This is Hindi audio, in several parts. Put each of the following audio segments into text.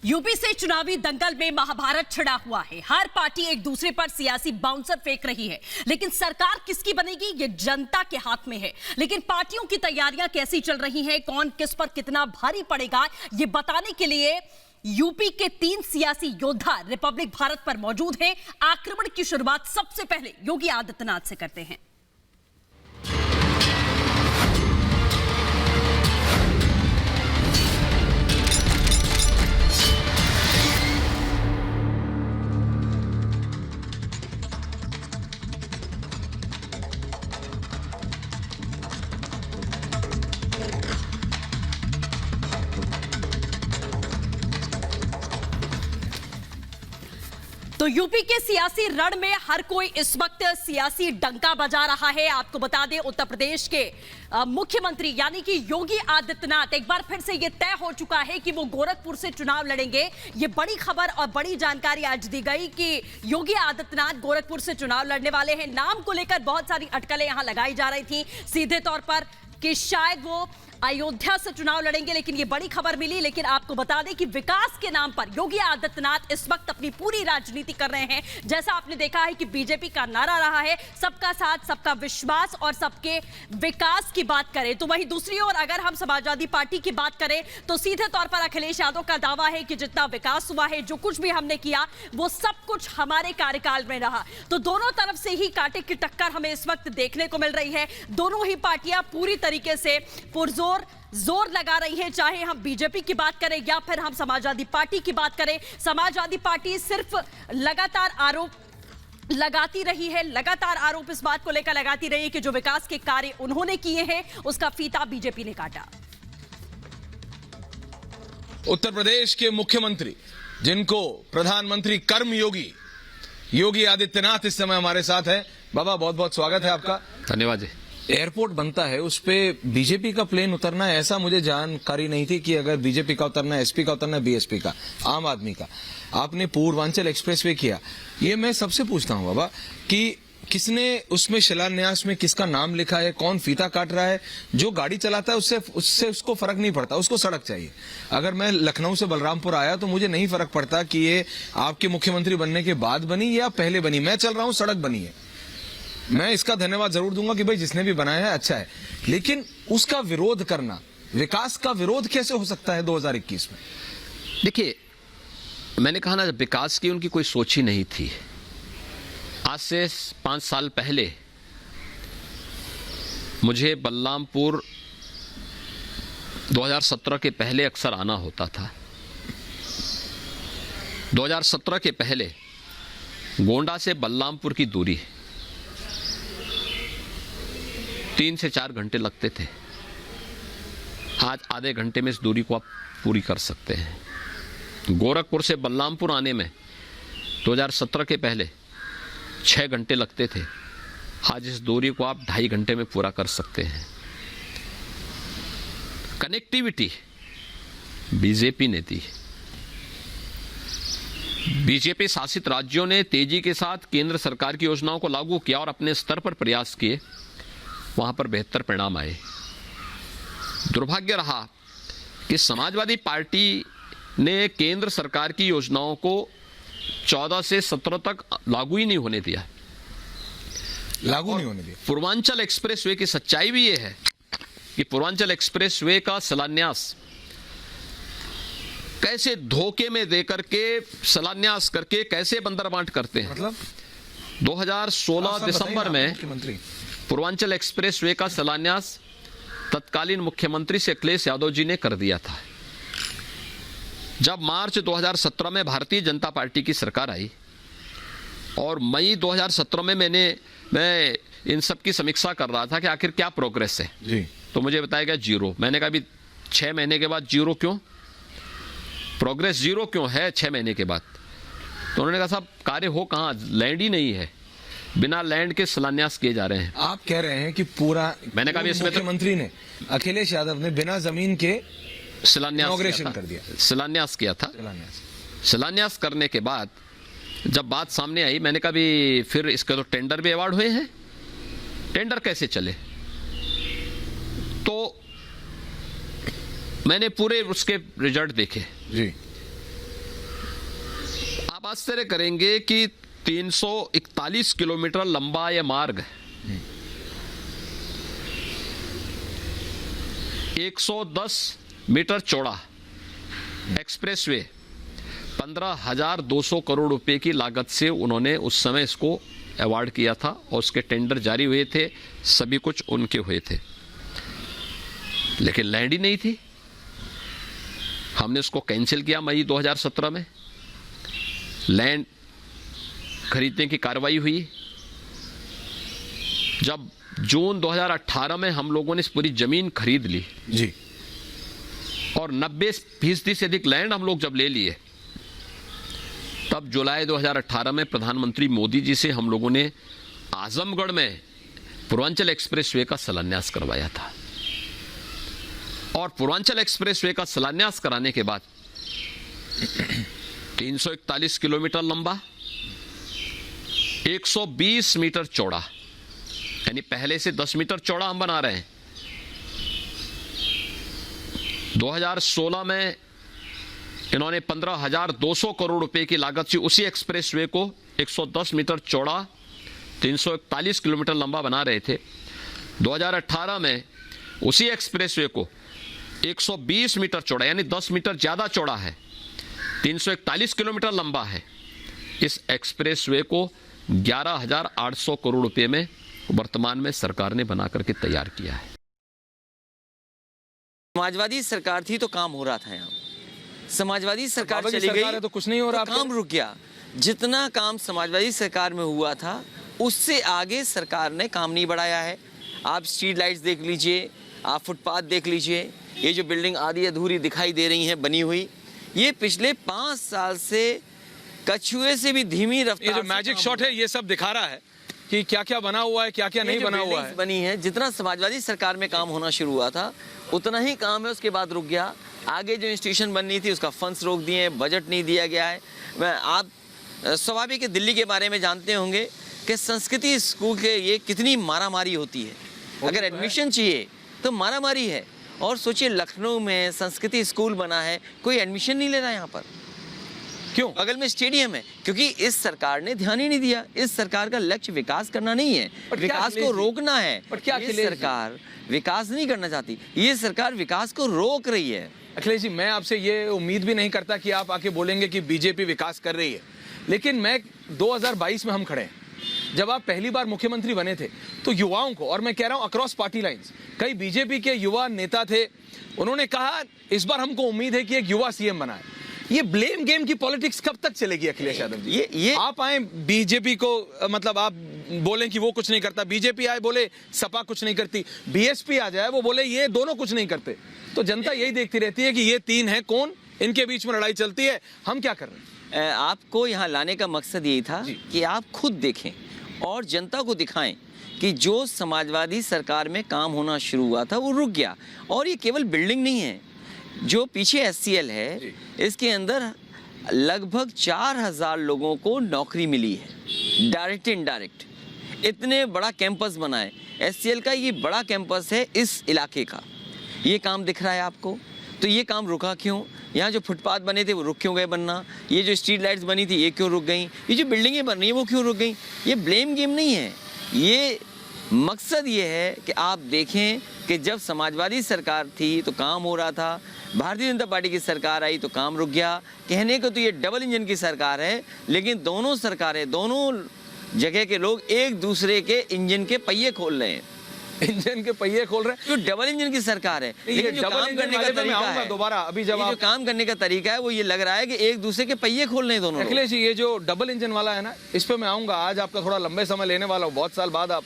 यूपी से चुनावी दंगल में महाभारत छिड़ा हुआ है। हर पार्टी एक दूसरे पर सियासी बाउंसर फेंक रही है, लेकिन सरकार किसकी बनेगी ये जनता के हाथ में है। लेकिन पार्टियों की तैयारियां कैसी चल रही हैं, कौन किस पर कितना भारी पड़ेगा, ये बताने के लिए यूपी के 3 सियासी योद्धा रिपब्लिक भारत पर मौजूद हैं। आक्रमण की शुरुआत सबसे पहले योगी आदित्यनाथ से करते हैं। तो यूपी के सियासी रण में हर कोई इस वक्त सियासी डंका बजा रहा है। आपको बता दें, उत्तर प्रदेश के मुख्यमंत्री यानी कि योगी आदित्यनाथ एक बार फिर से यह तय हो चुका है कि वो गोरखपुर से चुनाव लड़ेंगे। ये बड़ी खबर और बड़ी जानकारी आज दी गई कि योगी आदित्यनाथ गोरखपुर से चुनाव लड़ने वाले हैं। नाम को लेकर बहुत सारी अटकलें यहां लगाई जा रही थी सीधे तौर पर कि शायद वो अयोध्या से चुनाव लड़ेंगे, लेकिन ये बड़ी खबर मिली। लेकिन आपको बता दें कि विकास के नाम पर योगी आदित्यनाथ इस वक्त अपनी पूरी राजनीति कर रहे हैं। जैसा आपने देखा है कि बीजेपी का नारा रहा है सबका साथ, सबका विश्वास और सबके विकास की बात करें, तो वहीं दूसरी ओर अगर हम समाजवादी पार्टी की बात करें तो सीधे तौर पर अखिलेश यादव का दावा है कि जितना विकास हुआ है, जो कुछ भी हमने किया, वो सब कुछ हमारे कार्यकाल में रहा। तो दोनों तरफ से ही कांटे की टक्कर हमें इस वक्त देखने को मिल रही है। दोनों ही पार्टियां पूरी तरीके से पुरजोर जोर लगा रही है, चाहे हम बीजेपी की बात करें या फिर हम समाजवादी पार्टी की बात करें। समाजवादी पार्टी सिर्फ लगातार आरोप लगाती रही है, लगातार आरोप इस बात को लेकर लगाती रही है कि जो विकास के कार्य उन्होंने किए हैं उसका फीता बीजेपी ने काटा। उत्तर प्रदेश के मुख्यमंत्री जिनको प्रधानमंत्री कर्मयोगी योगी आदित्यनाथ इस समय हमारे साथ हैं। बाबा, बहुत बहुत स्वागत है आपका। धन्यवाद जी। एयरपोर्ट बनता है, उस पे बीजेपी का प्लेन उतरना है, ऐसा मुझे जानकारी नहीं थी कि अगर बीजेपी का उतरना है, एसपी का उतरना है, बीएसपी का, आम आदमी का। आपने पूर्वांचल एक्सप्रेसवे किया। ये मैं सबसे पूछता हूँ बाबा कि किसने उसमें शिलान्यास में किसका नाम लिखा है, कौन फीता काट रहा है? जो गाड़ी चलाता है उससे उसको फर्क नहीं पड़ता, उसको सड़क चाहिए। अगर मैं लखनऊ से बलरामपुर आया तो मुझे नहीं फर्क पड़ता कि ये आपके मुख्यमंत्री बनने के बाद बनी या पहले बनी, मैं चल रहा हूँ, सड़क बनी है। मैं इसका धन्यवाद जरूर दूंगा कि भाई जिसने भी बनाया है अच्छा है, लेकिन उसका विरोध करना, विकास का विरोध कैसे हो सकता है 2021 में? देखिए, मैंने कहा ना, विकास की उनकी कोई सोच ही नहीं थी। आज से 5 साल पहले मुझे बलरामपुर 2017 के पहले अक्सर आना होता था। 2017 के पहले गोंडा से बलरामपुर की दूरी 3 से 4 घंटे लगते थे। आज आधे घंटे में इस दूरी को आप पूरी कर सकते हैं। गोरखपुर से बलरामपुर आने में 2017 के पहले 6 घंटे लगते थे। आज इस दूरी को आप 2.5 घंटे में पूरा कर सकते हैं। कनेक्टिविटी बीजेपी ने दी। बीजेपी शासित राज्यों ने तेजी के साथ केंद्र सरकार की योजनाओं को लागू किया और अपने स्तर पर प्रयास किए, वहां पर बेहतर परिणाम आए। दुर्भाग्य रहा कि समाजवादी पार्टी ने केंद्र सरकार की योजनाओं को 14 से 17 तक लागू ही नहीं होने दिया। पूर्वांचल एक्सप्रेसवे की सच्चाई भी यह है कि पूर्वांचल एक्सप्रेसवे का शिलान्यास कैसे धोखे में देकर के शिलान्यास करके कैसे बंदरबांट करते हैं। मतलब 2016 दिसंबर में पूर्वांचल एक्सप्रेसवे का शिलान्यास तत्कालीन मुख्यमंत्री से अखिलेश यादव जी ने कर दिया था। जब मार्च 2017 में भारतीय जनता पार्टी की सरकार आई और मई 2017 में मैं इन सब की समीक्षा कर रहा था कि आखिर क्या प्रोग्रेस है जी, तो मुझे बताया गया 0। मैंने कहा अभी 6 महीने के बाद 0 क्यों, प्रोग्रेस 0 क्यों है 6 महीने के बाद? तो उन्होंने कहा साहब कार्य हो कहाँ, लैंड ही नहीं है, बिना लैंड के शिलान्यास किए जा रहे हैं। आप कह रहे हैं कि पूरा, मैंने कहा इसमें मुख्यमंत्री ने, अखिलेश यादव ने बिना जमीन के शिलान्यास कर दिया, शिलान्यास किया था। शिलान्यास करने के बाद जब बात सामने आई, मैंने कहा भी फिर इसके तो टेंडर भी अवार्ड हुए हैं, टेंडर कैसे चले? तो मैंने पूरे उसके रिजल्ट देखे जी। आश्चर्य करेंगे कि 341 किलोमीटर लंबा यह मार्ग है, 110 मीटर चौड़ा एक्सप्रेसवे 15,200 करोड़ रुपए की लागत से उन्होंने उस समय इसको अवार्ड किया था और उसके टेंडर जारी हुए थे, सभी कुछ उनके हुए थे, लेकिन लैंड ही नहीं थी। हमने उसको कैंसिल किया मई 2017 में, लैंड खरीदने की कार्रवाई हुई। जब जून 2018 में हम लोगों ने इस पूरी जमीन खरीद ली जी, और 90% से अधिक लैंड हम लोग जब ले लिए, तब जुलाई 2018 में प्रधानमंत्री मोदी जी से हम लोगों ने आजमगढ़ में पूर्वांचल एक्सप्रेसवे का शिलान्यास करवाया था। और पूर्वांचल एक्सप्रेसवे का शिलान्यास कराने के बाद 341 किलोमीटर लंबा, 120 मीटर चौड़ा, यानी पहले से 10 मीटर चौड़ा हम बना रहे हैं। 2016 में इन्होंने 15,200 करोड़ रुपए की लागत से उसी एक्सप्रेसवे को 110 मीटर चौड़ा 341 किलोमीटर लंबा बना रहे थे। 2018 में उसी एक्सप्रेसवे को 120 मीटर चौड़ा, यानी 10 मीटर ज्यादा चौड़ा है, 341 किलोमीटर लंबा है। इस एक्सप्रेसवे को 11,800 करोड़ रुपए में वर्तमान में सरकार ने बना करके तैयार किया है। समाजवादी सरकार थी तो काम हो रहा था यहाँ। समाजवादी सरकार बाबा की चली सरकार गई है तो कुछ नहीं हो रहा, तो काम रुक गया। जितना काम समाजवादी सरकार में हुआ था उससे आगे सरकार ने काम नहीं बढ़ाया है। आप स्ट्रीट लाइट्स देख लीजिए, आप फुटपाथ देख लीजिए, ये जो बिल्डिंग आधी अधूरी दिखाई दे रही है बनी हुई, ये पिछले 5 साल से कछुए से भी धीमी रफ्तार। ये जो मैजिक शॉट है ये सब दिखा रहा है कि क्या क्या बना हुआ है, क्या क्या नहीं बना हुआ है। बनी है, जितना समाजवादी सरकार में काम होना शुरू हुआ था उतना ही काम है, उसके बाद रुक गया। आगे जो इंस्टीट्यूशन बननी थी उसका फंड्स रोक दिए, बजट नहीं दिया गया है। आप स्वाभाविक दिल्ली के बारे में जानते होंगे कि संस्कृति स्कूल के ये कितनी मारामारी होती है। अगर एडमिशन चाहिए तो मारामारी है। और सोचिए लखनऊ में संस्कृति स्कूल बना है, कोई एडमिशन नहीं ले रहा यहाँ पर। क्यों? बगल में स्टेडियम है, क्योंकि इस सरकार ने ध्यान ही नहीं दिया। इस सरकार का लक्ष्य विकास करना नहीं है, विकास को रोकना है। ये सरकार विकास नहीं करना चाहती, ये सरकार विकास को रोक रही है। अखिलेश जी, मैं आपसे ये उम्मीद भी नहीं करता कि आप आके बोलेंगे कि बीजेपी विकास कर रही है, लेकिन मैं 2022 में हम खड़े हैं, जब आप पहली बार मुख्यमंत्री बने थे तो युवाओं को, और मैं कह रहा हूं अक्रॉस पार्टी लाइंस, कई बीजेपी के युवा नेता थे, उन्होंने कहा इस बार हमको उम्मीद है कि एक युवा सीएम बनाए। ये ब्लेम गेम की पॉलिटिक्स कब तक चलेगी अखिलेश यादव जी? ये आप आए बीजेपी को, मतलब आप बोलें कि वो कुछ नहीं करता, बीजेपी आए बोले सपा कुछ नहीं करती, बीएसपी आ जाए वो बोले ये दोनों कुछ नहीं करते, तो जनता यही देखती रहती है कि ये तीन है कौन, इनके बीच में लड़ाई चलती है, हम क्या कर रहे हैं। आपको यहाँ लाने का मकसद यही था कि आप खुद देखें और जनता को दिखाएं कि जो समाजवादी सरकार में काम होना शुरू हुआ था वो रुक गया। और ये केवल बिल्डिंग नहीं है, जो पीछे एचसीएल है इसके अंदर लगभग 4,000 लोगों को नौकरी मिली है, डायरेक्ट इनडायरेक्ट। इतने बड़ा कैंपस बना है एचसीएल का, ये बड़ा कैंपस है इस इलाके का। ये काम दिख रहा है आपको, तो ये काम रुका क्यों? यहाँ जो फुटपाथ बने थे वो रुक क्यों गए बनना? ये जो स्ट्रीट लाइट्स बनी थी ये क्यों रुक गई? ये जो बिल्डिंगें बन रही हैं वो क्यों रुक गई? ये ब्लेम गेम नहीं है, ये मकसद ये है कि आप देखें कि जब समाजवादी सरकार थी तो काम हो रहा था, भारतीय जनता पार्टी की सरकार आई तो काम रुक गया। कहने को तो ये डबल इंजन की सरकार है, लेकिन दोनों सरकारें, दोनों जगह के लोग एक दूसरे के इंजन के पहिए खोल रहे हैं। इंजन के पहिए खोल रहे हैं, जो डबल इंजन की सरकार है, लेकिन जो काम करने का तरीका है, दोबारा अभी जब जो काम करने का तरीका है वो ये लग रहा है कि एक दूसरे के पहिए खोल रहे हैं दोनों। अखिलेश जी, ये जो डबल इंजन वाला है ना, इस पे मैं आऊंगा, आज आपका थोड़ा लंबे समय लेने वाला हूं, बहुत साल बाद आप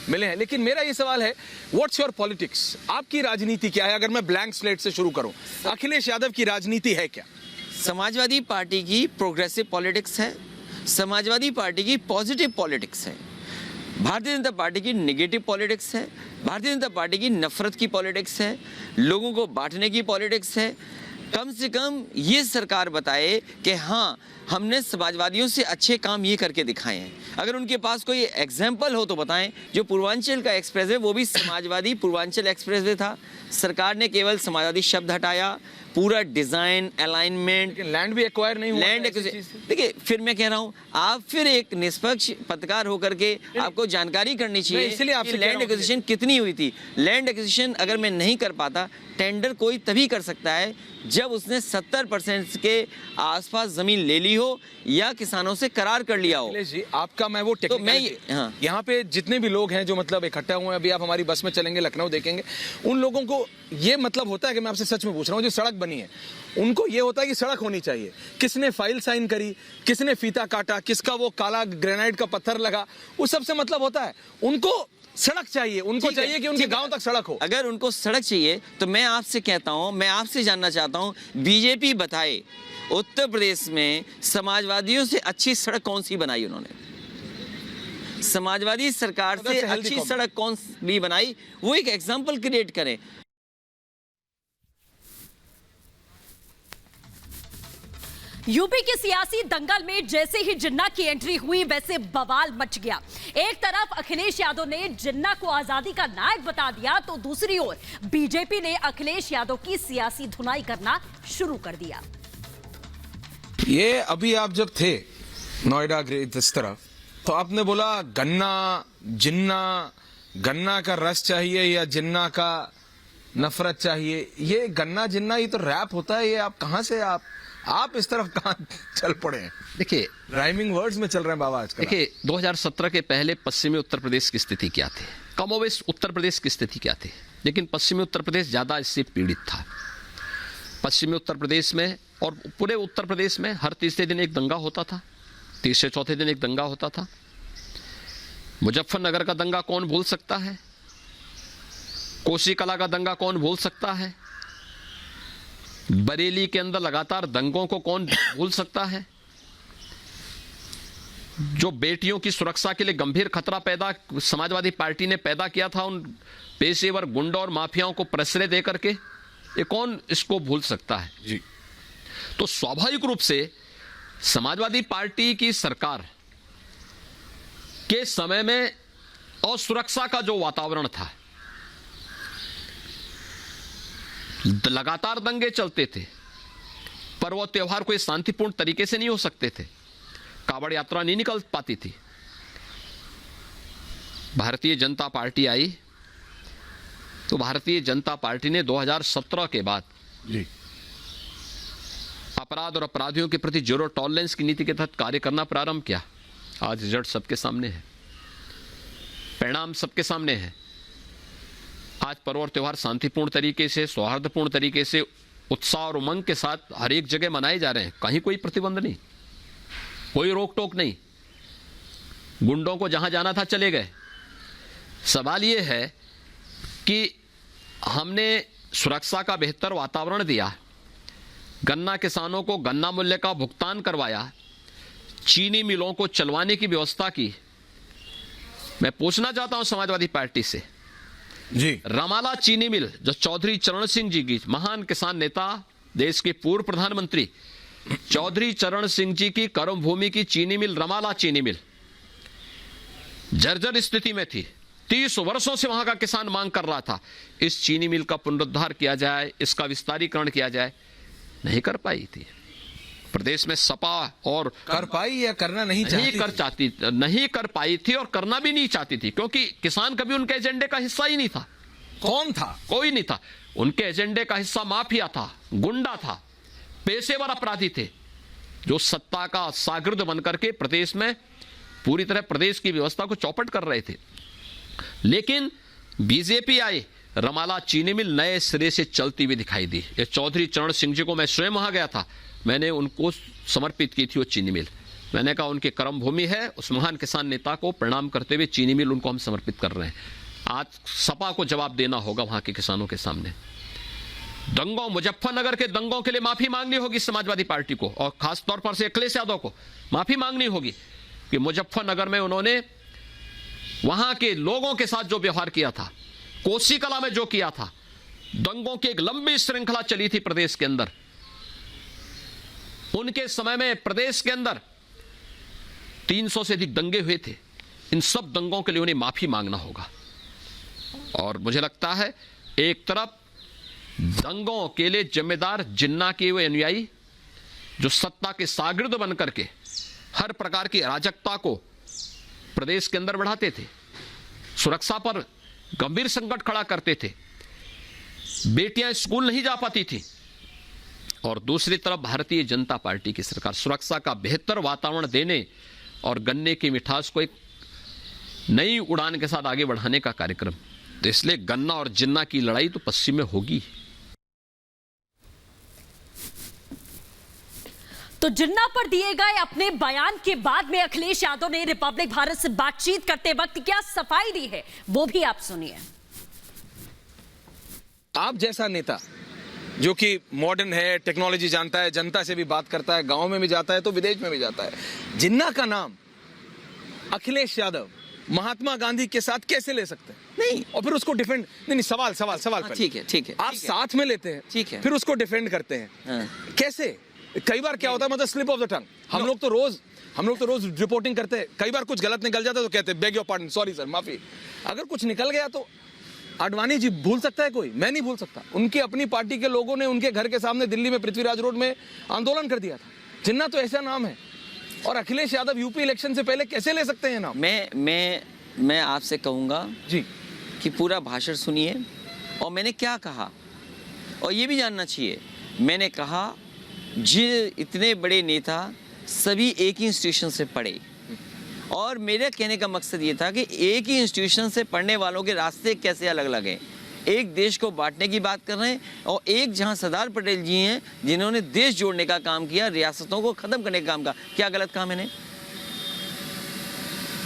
मिले हैं, लेकिन मेरा ये सवाल है, व्हाट्स योर पॉलिटिक्स? आपकी राजनीति क्या है? अगर मैं ब्लैंक स्लेट से शुरू करूं, अखिलेश यादव की राजनीति है क्या? समाजवादी पार्टी की प्रोग्रेसिव पॉलिटिक्स है, समाजवादी पार्टी की पॉजिटिव पॉलिटिक्स है, भारतीय जनता पार्टी की नेगेटिव पॉलिटिक्स है, भारतीय जनता पार्टी की नफरत की पॉलिटिक्स है, लोगों को बांटने की पॉलिटिक्स है। कम से कम ये सरकार बताए कि हाँ हमने समाजवादियों से अच्छे काम ये करके दिखाए हैं। अगर उनके पास कोई एग्जाम्पल हो तो बताएं। जो पूर्वांचल का एक्सप्रेस वे वो भी समाजवादी पूर्वांचल एक्सप्रेस वे था, सरकार ने केवल समाजवादी शब्द हटाया, पूरा डिजाइन अलाइनमेंट, लेकिन लैंड भी एक्वायर नहीं हुआ लैंड था ऐसी चीज़ से। देखिए, फिर मैं कह रहा हूं, आप फिर एक निष्पक्ष पत्रकार होकर के आपको जानकारी करनी चाहिए इसलिए आपसे कि कह रहा लैंड हूं कि- एक्विजिशन कितनी हुई थी। लैंड एक्विजिशन अगर मैं नहीं कर पाता, टेंडर कोई तभी कर सकता है जब उसने 70% के आसपास जमीन ले ली हो या किसानों से करार कर लिया हो। अखिलेश जी, आपका मैं वो तो मैं हाँ। यहाँ पे जितने भी लोग हैं जो मतलब इकट्ठा हुए हैं, अभी आप हमारी बस में चलेंगे, लखनऊ देखेंगे, उन लोगों को ये मतलब होता है कि मैं आपसे सच में पूछ रहा हूँ, जो सड़क बनी है उनको ये होता है कि सड़क होनी चाहिए। किसने फाइल साइन करी, किसने फीता काटा, किसका वो काला ग्रेनाइट का पत्थर लगा, उस सबसे मतलब होता है। उनको सड़क चाहिए, उनको चाहिए कि उनके गांव तक सड़क हो। अगर उनको सड़क चाहिए तो मैं आपसे कहता हूं, मैं आपसे जानना चाहता हूं, बीजेपी बताए उत्तर प्रदेश में समाजवादियों से अच्छी सड़क कौन सी बनाई उन्होंने? समाजवादी सरकार से अच्छी सड़क कौन सी बनाई, वो एक एग्जांपल क्रिएट करें। यूपी के सियासी दंगल में जैसे ही जिन्ना की एंट्री हुई वैसे बवाल मच गया। एक तरफ अखिलेश यादव ने जिन्ना को आजादी का नायक बता दिया, तो दूसरी ओर बीजेपी ने अखिलेश यादव की सियासी धुनाई करना शुरू कर दिया। ये अभी आप जब थे नोएडा इस तरफ, तो आपने बोला गन्ना जिन्ना, गन्ना का रस चाहिए या जिन्ना का नफरत चाहिए। ये गन्ना जिन्ना, ये तो रैप होता है। ये आप कहां से आप इस तरफ कहां चल पड़े हैं? देखिए, राइमिंग वर्ड्स में चल रहे हैं बाबा आजकल। देखिए 2017 के पहले पश्चिमी उत्तर प्रदेश की स्थिति क्या थी, कमोवेश उत्तर प्रदेश की स्थिति क्या थी, लेकिन पश्चिमी उत्तर प्रदेश ज्यादा इससे पीड़ित था। पश्चिमी उत्तर प्रदेश में और पूरे उत्तर प्रदेश में हर तीसरे दिन एक दंगा होता था, तीसरे चौथे दिन एक दंगा होता था। मुजफ्फरनगर का दंगा कौन भूल सकता है? कोसी कला का दंगा कौन भूल सकता है? बरेली के अंदर लगातार दंगों को कौन भूल सकता है? जो बेटियों की सुरक्षा के लिए गंभीर खतरा पैदा समाजवादी पार्टी ने पैदा किया था, उन पेशेवर गुंडों और माफियाओं को प्रश्रय दे करके, ये कौन इसको भूल सकता है? जी। तो स्वाभाविक रूप से समाजवादी पार्टी की सरकार के समय में असुरक्षा का जो वातावरण था, लगातार दंगे चलते थे, पर वो त्योहार कोई शांतिपूर्ण तरीके से नहीं हो सकते थे, कावड़ यात्रा नहीं निकल पाती थी। भारतीय जनता पार्टी आई, तो भारतीय जनता पार्टी ने 2017 के बाद जी अपराध और अपराधियों के प्रति जीरो टॉलरेंस की नीति के तहत कार्य करना प्रारंभ किया। आज रिजल्ट सबके सामने है, परिणाम सबके सामने है। आज पर्व और त्योहार शांतिपूर्ण तरीके से, सौहार्दपूर्ण तरीके से, उत्साह और उमंग के साथ हर एक जगह मनाए जा रहे हैं। कहीं कोई प्रतिबंध नहीं, कोई रोक टोक नहीं। गुंडों को जहां जाना था चले गए। सवाल यह है कि हमने सुरक्षा का बेहतर वातावरण दिया, गन्ना किसानों को गन्ना मूल्य का भुगतान करवाया, चीनी मिलों को चलवाने की व्यवस्था की। मैं पूछना चाहता हूं समाजवादी पार्टी से, जी, रमाला चीनी मिल जो चौधरी चरण सिंह जी की, महान किसान नेता, देश के पूर्व प्रधानमंत्री चौधरी चरण सिंह जी की कर्म भूमि की चीनी मिल, रमाला चीनी मिल जर्जर स्थिति में थी। 30 वर्षों से वहां का किसान मांग कर रहा था, इस चीनी मिल का पुनरुद्धार किया जाए, इसका विस्तारीकरण किया जाए। नहीं कर पाई थी। प्रदेश में सपा और कर पाई या करना नहीं कर पाई थी और करना भी नहीं चाहती थी, क्योंकि किसान कभी उनके एजेंडे का हिस्सा ही नहीं था। कौन था? कोई नहीं था। उनके एजेंडे का हिस्सा माफिया था, गुंडा था, पेशेवर अपराधी थे, जो सत्ता का सागिर्द बनकर के प्रदेश में पूरी तरह प्रदेश की व्यवस्था को चौपट कर रहे थे। लेकिन बीजेपी आई, रमाला चीनी मिल नए सिरे से चलती हुई दिखाई दी। ये चौधरी चरण सिंह जी को मैं स्वयं वहां गया था, मैंने उनको समर्पित की थी वो चीनी मिल। मैंने कहा उनकी कर्म भूमि है, उस महान किसान नेता को प्रणाम करते हुए चीनी मिल उनको हम समर्पित कर रहे हैं। आज सपा को जवाब देना होगा वहां के किसानों के सामने। दंगों, मुजफ्फरनगर के दंगों के लिए माफी मांगनी होगी समाजवादी पार्टी को, और खासतौर पर से अखिलेश यादव को माफी मांगनी होगी कि मुजफ्फरनगर में उन्होंने वहां के लोगों के साथ जो व्यवहार किया था, कोसी कला में जो किया था, दंगों की एक लंबी श्रृंखला चली थी प्रदेश के अंदर। उनके समय में प्रदेश के अंदर 300 से अधिक दंगे हुए थे। इन सब दंगों के लिए उन्हें माफी मांगना होगा। और मुझे लगता है एक तरफ दंगों के लिए जिम्मेदार जिन्ना के वो अनुयायी जो सत्ता के शागिर्द बनकर के हर प्रकार की अराजकता को प्रदेश के अंदर बढ़ाते थे, सुरक्षा पर गंभीर संकट खड़ा करते थे, बेटियां स्कूल नहीं जा पाती थी, और दूसरी तरफ भारतीय जनता पार्टी की सरकार सुरक्षा का बेहतर वातावरण देने और गन्ने की मिठास को एक नई उड़ान के साथ आगे बढ़ाने का कार्यक्रम। तो इसलिए गन्ना और जिन्ना की लड़ाई तो पश्चिम में होगी। तो जिन्ना पर दिए गए अपने बयान के बाद में अखिलेश यादव ने रिपब्लिक भारत से बातचीत करते वक्त क्या सफाई दी है, वो भी आप सुनिए। आप जैसा नेता जो कि मॉडर्न है, टेक्नोलॉजी जानता है, जनता से भी बात करता है, गांव में भी जाता है तो विदेश में भी जाता है, जिन्ना का नाम अखिलेश यादव महात्मा गांधी के साथ कैसे ले सकते हैं? नहीं, और फिर उसको डिफेंड नहीं, सवाल पहले। ठीक है आप साथ में लेते हैं, ठीक है, फिर उसको डिफेंड करते हैं। हाँ। कैसे? कई बार क्या होता है, मतलब स्लिप ऑफ द टंग। हम लोग तो रोज रिपोर्टिंग करते हैं, कई बार कुछ गलत निकल जाता है तो कहते हैं bag your pardon, sorry sir, माफी। अगर कुछ निकल गया तो आडवाणी जी भूल सकता है कोई, मैं नहीं भूल सकता। उनकी अपनी पार्टी के लोगों ने उनके घर के सामने दिल्ली में पृथ्वीराज रोड में आंदोलन कर दिया था। जिन्ना तो ऐसा नाम है, और अखिलेश यादव यूपी इलेक्शन से पहले कैसे ले सकते हैं नाम? मैं आपसे कहूंगा जी कि पूरा भाषण सुनिए और मैंने क्या कहा, और ये भी जानना चाहिए। मैंने कहा इतने बड़े नेता सभी एक ही इंस्टीट्यूशन से पढ़े, और मेरे कहने का मकसद ये था कि एक ही इंस्टीट्यूशन से पढ़ने वालों के रास्ते कैसे अलग अलग हैं। एक देश को बांटने की बात कर रहे हैं, और एक जहां सरदार पटेल जी हैं जिन्होंने देश जोड़ने का काम किया, रियासतों को खत्म करने का काम किया। क्या गलत काम है?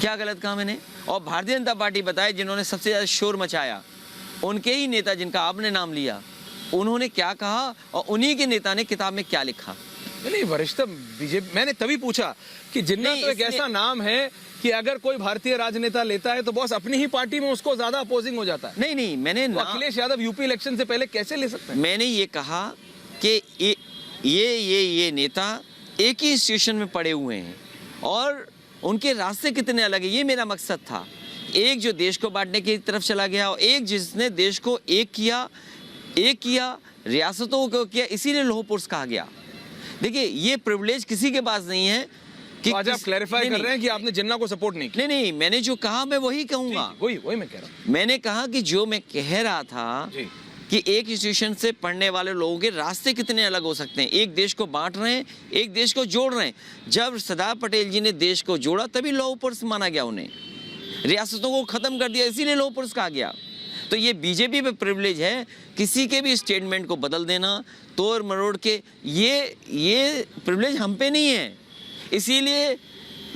क्या गलत काम है? और भारतीय जनता पार्टी बताए जिन्होंने सबसे ज्यादा शोर मचाया, उनके ही नेता जिनका आपने नाम लिया, उन्होंने क्या कहा और उन्हीं के नेता ने किताब में क्या लिखा। नहीं, वरिष्ठ बीजेपी, मैंने तभी पूछा कि जिन्ना तो एक ऐसा नाम है कि अगर कोई भारतीय राजनेता लेता है तो बॉस अपनी ही पार्टी में उसको ज्यादा अपोजिंग हो जाता है। नहीं, मैंने अखिलेश यादव यूपी इलेक्शन से पहले कैसे ले सकते हैं? मैंने ये कहा कि ये नेता एक ही इंस्टीट्यूशन में पड़े हुए हैं और उनके रास्ते कितने अलग है, ये मेरा मकसद था। एक जो देश को बांटने की तरफ चला गया, और एक जिसने देश को एक किया, रियासतों को किया, इसीलिए लौह पुरुष कहा गया। देखिए, ये प्रिविलेज किसी के पास नहीं है कि तो आज आप क्लैरिफाई कर रहे हैं कि आपने जिन्ना को सपोर्ट नहीं किया। नहीं, मैंने जो कहा मैं वही कहूंगा। वही मैं कह रहा हूं। मैंने कहा कि जो मैं कह रहा था कि एक इंस्टीट्यूशन से पढ़ने वाले लोगों के रास्ते कितने अलग हो सकते हैं। एक देश को बांट रहे हैं, एक देश को जोड़ रहे हैं। जब सरदार पटेल जी ने देश को जोड़ा तभी लौह पुरुष माना गया, उन्हें रियासतों को खत्म कर दिया, इसीलिए लौह पुरुष कहा गया। तो ये बीजेपी पे प्रिविलेज है किसी के भी स्टेटमेंट को बदल देना, तोड़ मरोड़ के, ये प्रिविलेज हम पे नहीं है। इसीलिए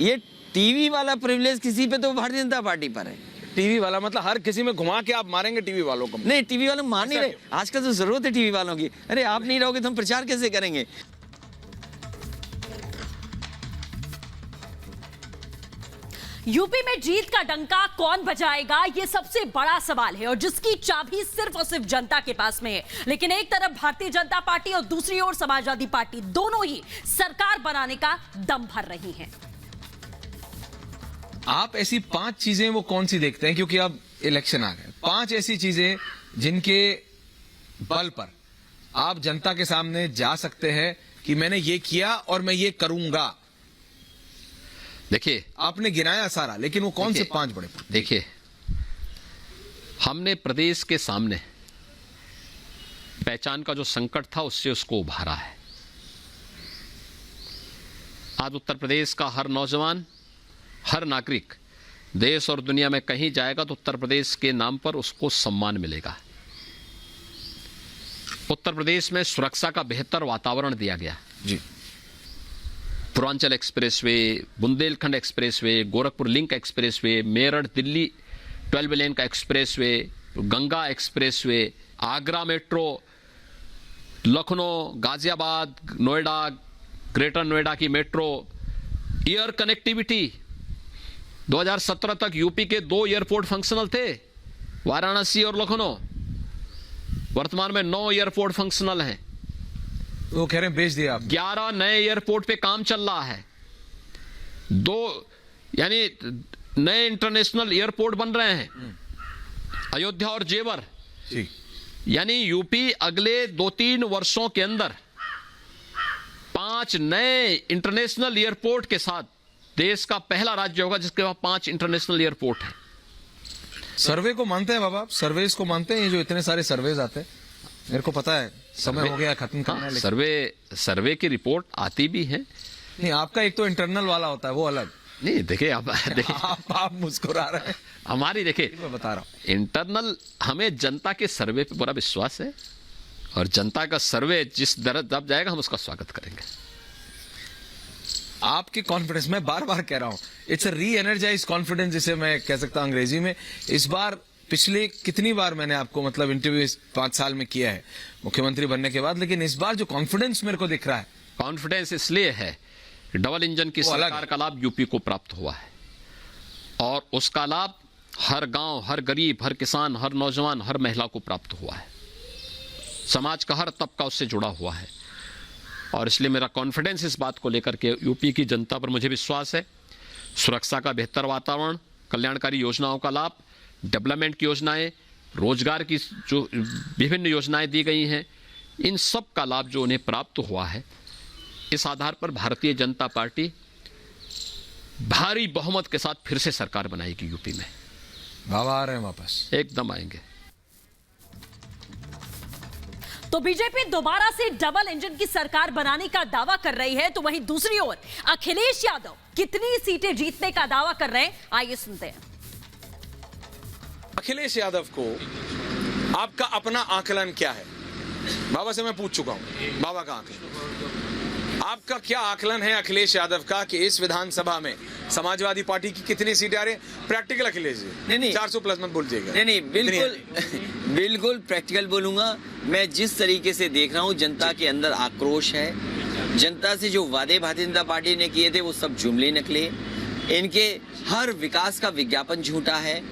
ये टीवी वाला प्रिविलेज किसी पे तो भारतीय जनता पार्टी पर है। टीवी वाला मतलब हर किसी में घुमा के आप मारेंगे टीवी वालों को? नहीं, टीवी वाले मान नहीं रहे। आजकल तो जरूरत है टीवी वालों की। अरे आप नहीं रहोगे तो हम प्रचार कैसे करेंगे? यूपी में जीत का डंका कौन बजाएगा, यह सबसे बड़ा सवाल है, और जिसकी चाबी सिर्फ और सिर्फ जनता के पास में है। लेकिन एक तरफ भारतीय जनता पार्टी और दूसरी ओर समाजवादी पार्टी, दोनों ही सरकार बनाने का दम भर रही हैं। आप ऐसी 5 चीजें वो कौन सी देखते हैं, क्योंकि अब इलेक्शन आ गए, 5 ऐसी चीजें जिनके बल पर आप जनता के सामने जा सकते हैं कि मैंने ये किया और मैं ये करूंगा? देखिए, आपने गिनाया सारा, लेकिन वो कौन से 5 बड़े? देखिए, हमने प्रदेश के सामने पहचान का जो संकट था उससे उसको उभारा है। आज उत्तर प्रदेश का हर नौजवान, हर नागरिक देश और दुनिया में कहीं जाएगा तो उत्तर प्रदेश के नाम पर उसको सम्मान मिलेगा। उत्तर प्रदेश में सुरक्षा का बेहतर वातावरण दिया गया जी। Purvanchal expressway, Bundelkhand expressway, Gorakhpur link expressway, Meerut Delhi 12 lane का expressway, Ganga expressway, Agra metro, Lucknow, Ghaziabad, Noida, greater Noida की मेट्रो, एयर कनेक्टिविटी। 2017 तक यूपी के 2 एयरपोर्ट फंक्शनल थे, वाराणसी और लखनऊ। वर्तमान में 9 एयरपोर्ट फंक्शनल हैं। वो कह रहे हैं बेच दिया आप। 11 नए एयरपोर्ट पे काम चल रहा है। 2 यानी नए इंटरनेशनल एयरपोर्ट बन रहे हैं, अयोध्या और जेवर। जी। यानी यूपी अगले 2-3 वर्षों के अंदर 5 नए इंटरनेशनल एयरपोर्ट के साथ देश का पहला राज्य होगा जिसके पास 5 इंटरनेशनल एयरपोर्ट है। सर्वे को मानते हैं बाबा, आप सर्वेस को मानते हैं? ये जो इतने सारे सर्वेज आते हैं, मेरे को पता है समय हो गया खत्म करना है, लेकिन सर्वे की रिपोर्ट आती भी है। नहीं, आपका एक तो इंटरनल वाला होता है, वो अलग। नहीं देखिए, देखिए आप मुस्कुरा रहे हैं। हमारी देखिए, मैं बता रहा हूँ, इंटरनल हमें जनता के सर्वे पे पूरा विश्वास है और जनता का सर्वे जिस दर दब जाएगा हम उसका स्वागत करेंगे। आपकी कॉन्फिडेंस, मैं बार बार कह रहा हूं, इट्स अ री एनर्जाइज कॉन्फिडेंस, जिसे मैं कह सकता हूं अंग्रेजी में। इस बार पिछले कितनी बार मैंने आपको मतलब इंटरव्यू 5 साल में किया है मुख्यमंत्री बनने के बाद, लेकिन इस बार जो कॉन्फिडेंस मेरे को दिख रहा है, कॉन्फिडेंस इसलिए है डबल इंजन की सरकार का लाभ यूपी को प्राप्त हुआ है और उसका लाभ हर गांव, हर गरीब, हर किसान, हर नौजवान, हर महिला को प्राप्त हुआ है। समाज का हर तबका उससे जुड़ा हुआ है और इसलिए मेरा कॉन्फिडेंस इस बात को लेकर के यूपी की जनता पर मुझे विश्वास है। सुरक्षा का बेहतर वातावरण, कल्याणकारी योजनाओं का लाभ, डेवलपमेंट की योजनाएं, रोजगार की जो विभिन्न योजनाएं दी गई हैं, इन सब का लाभ जो उन्हें प्राप्त हुआ है, इस आधार पर भारतीय जनता पार्टी भारी बहुमत के साथ फिर से सरकार बनाएगी यूपी में। बाबा आ रहे हैं वापस, एकदम आएंगे। तो बीजेपी दोबारा से डबल इंजन की सरकार बनाने का दावा कर रही है, तो वहीं दूसरी ओर अखिलेश यादव कितनी सीटें जीतने का दावा कर रहे हैं, आइए सुनते हैं। अखिलेश यादव को आपका अपना आकलन क्या है? बाबा से मैं पूछ चुका हूं, बाबा का आकलन, आपका क्या आकलन है अखिलेश यादव का कि इस विधानसभा में समाजवादी पार्टी की कितनी सीटें आ रही है? प्रैक्टिकल अखिलेश जी, नहीं 400 प्लस मत बोलिएगा। नहीं बिल्कुल प्रैक्टिकल बोलूंगा। मैं जिस तरीके से देख रहा हूँ, जनता के अंदर आक्रोश है। जनता से जो वादे भारतीय जनता पार्टी ने किए थे वो सब जुमले निकले। इनके हर विकास का विज्ञापन झूठा है।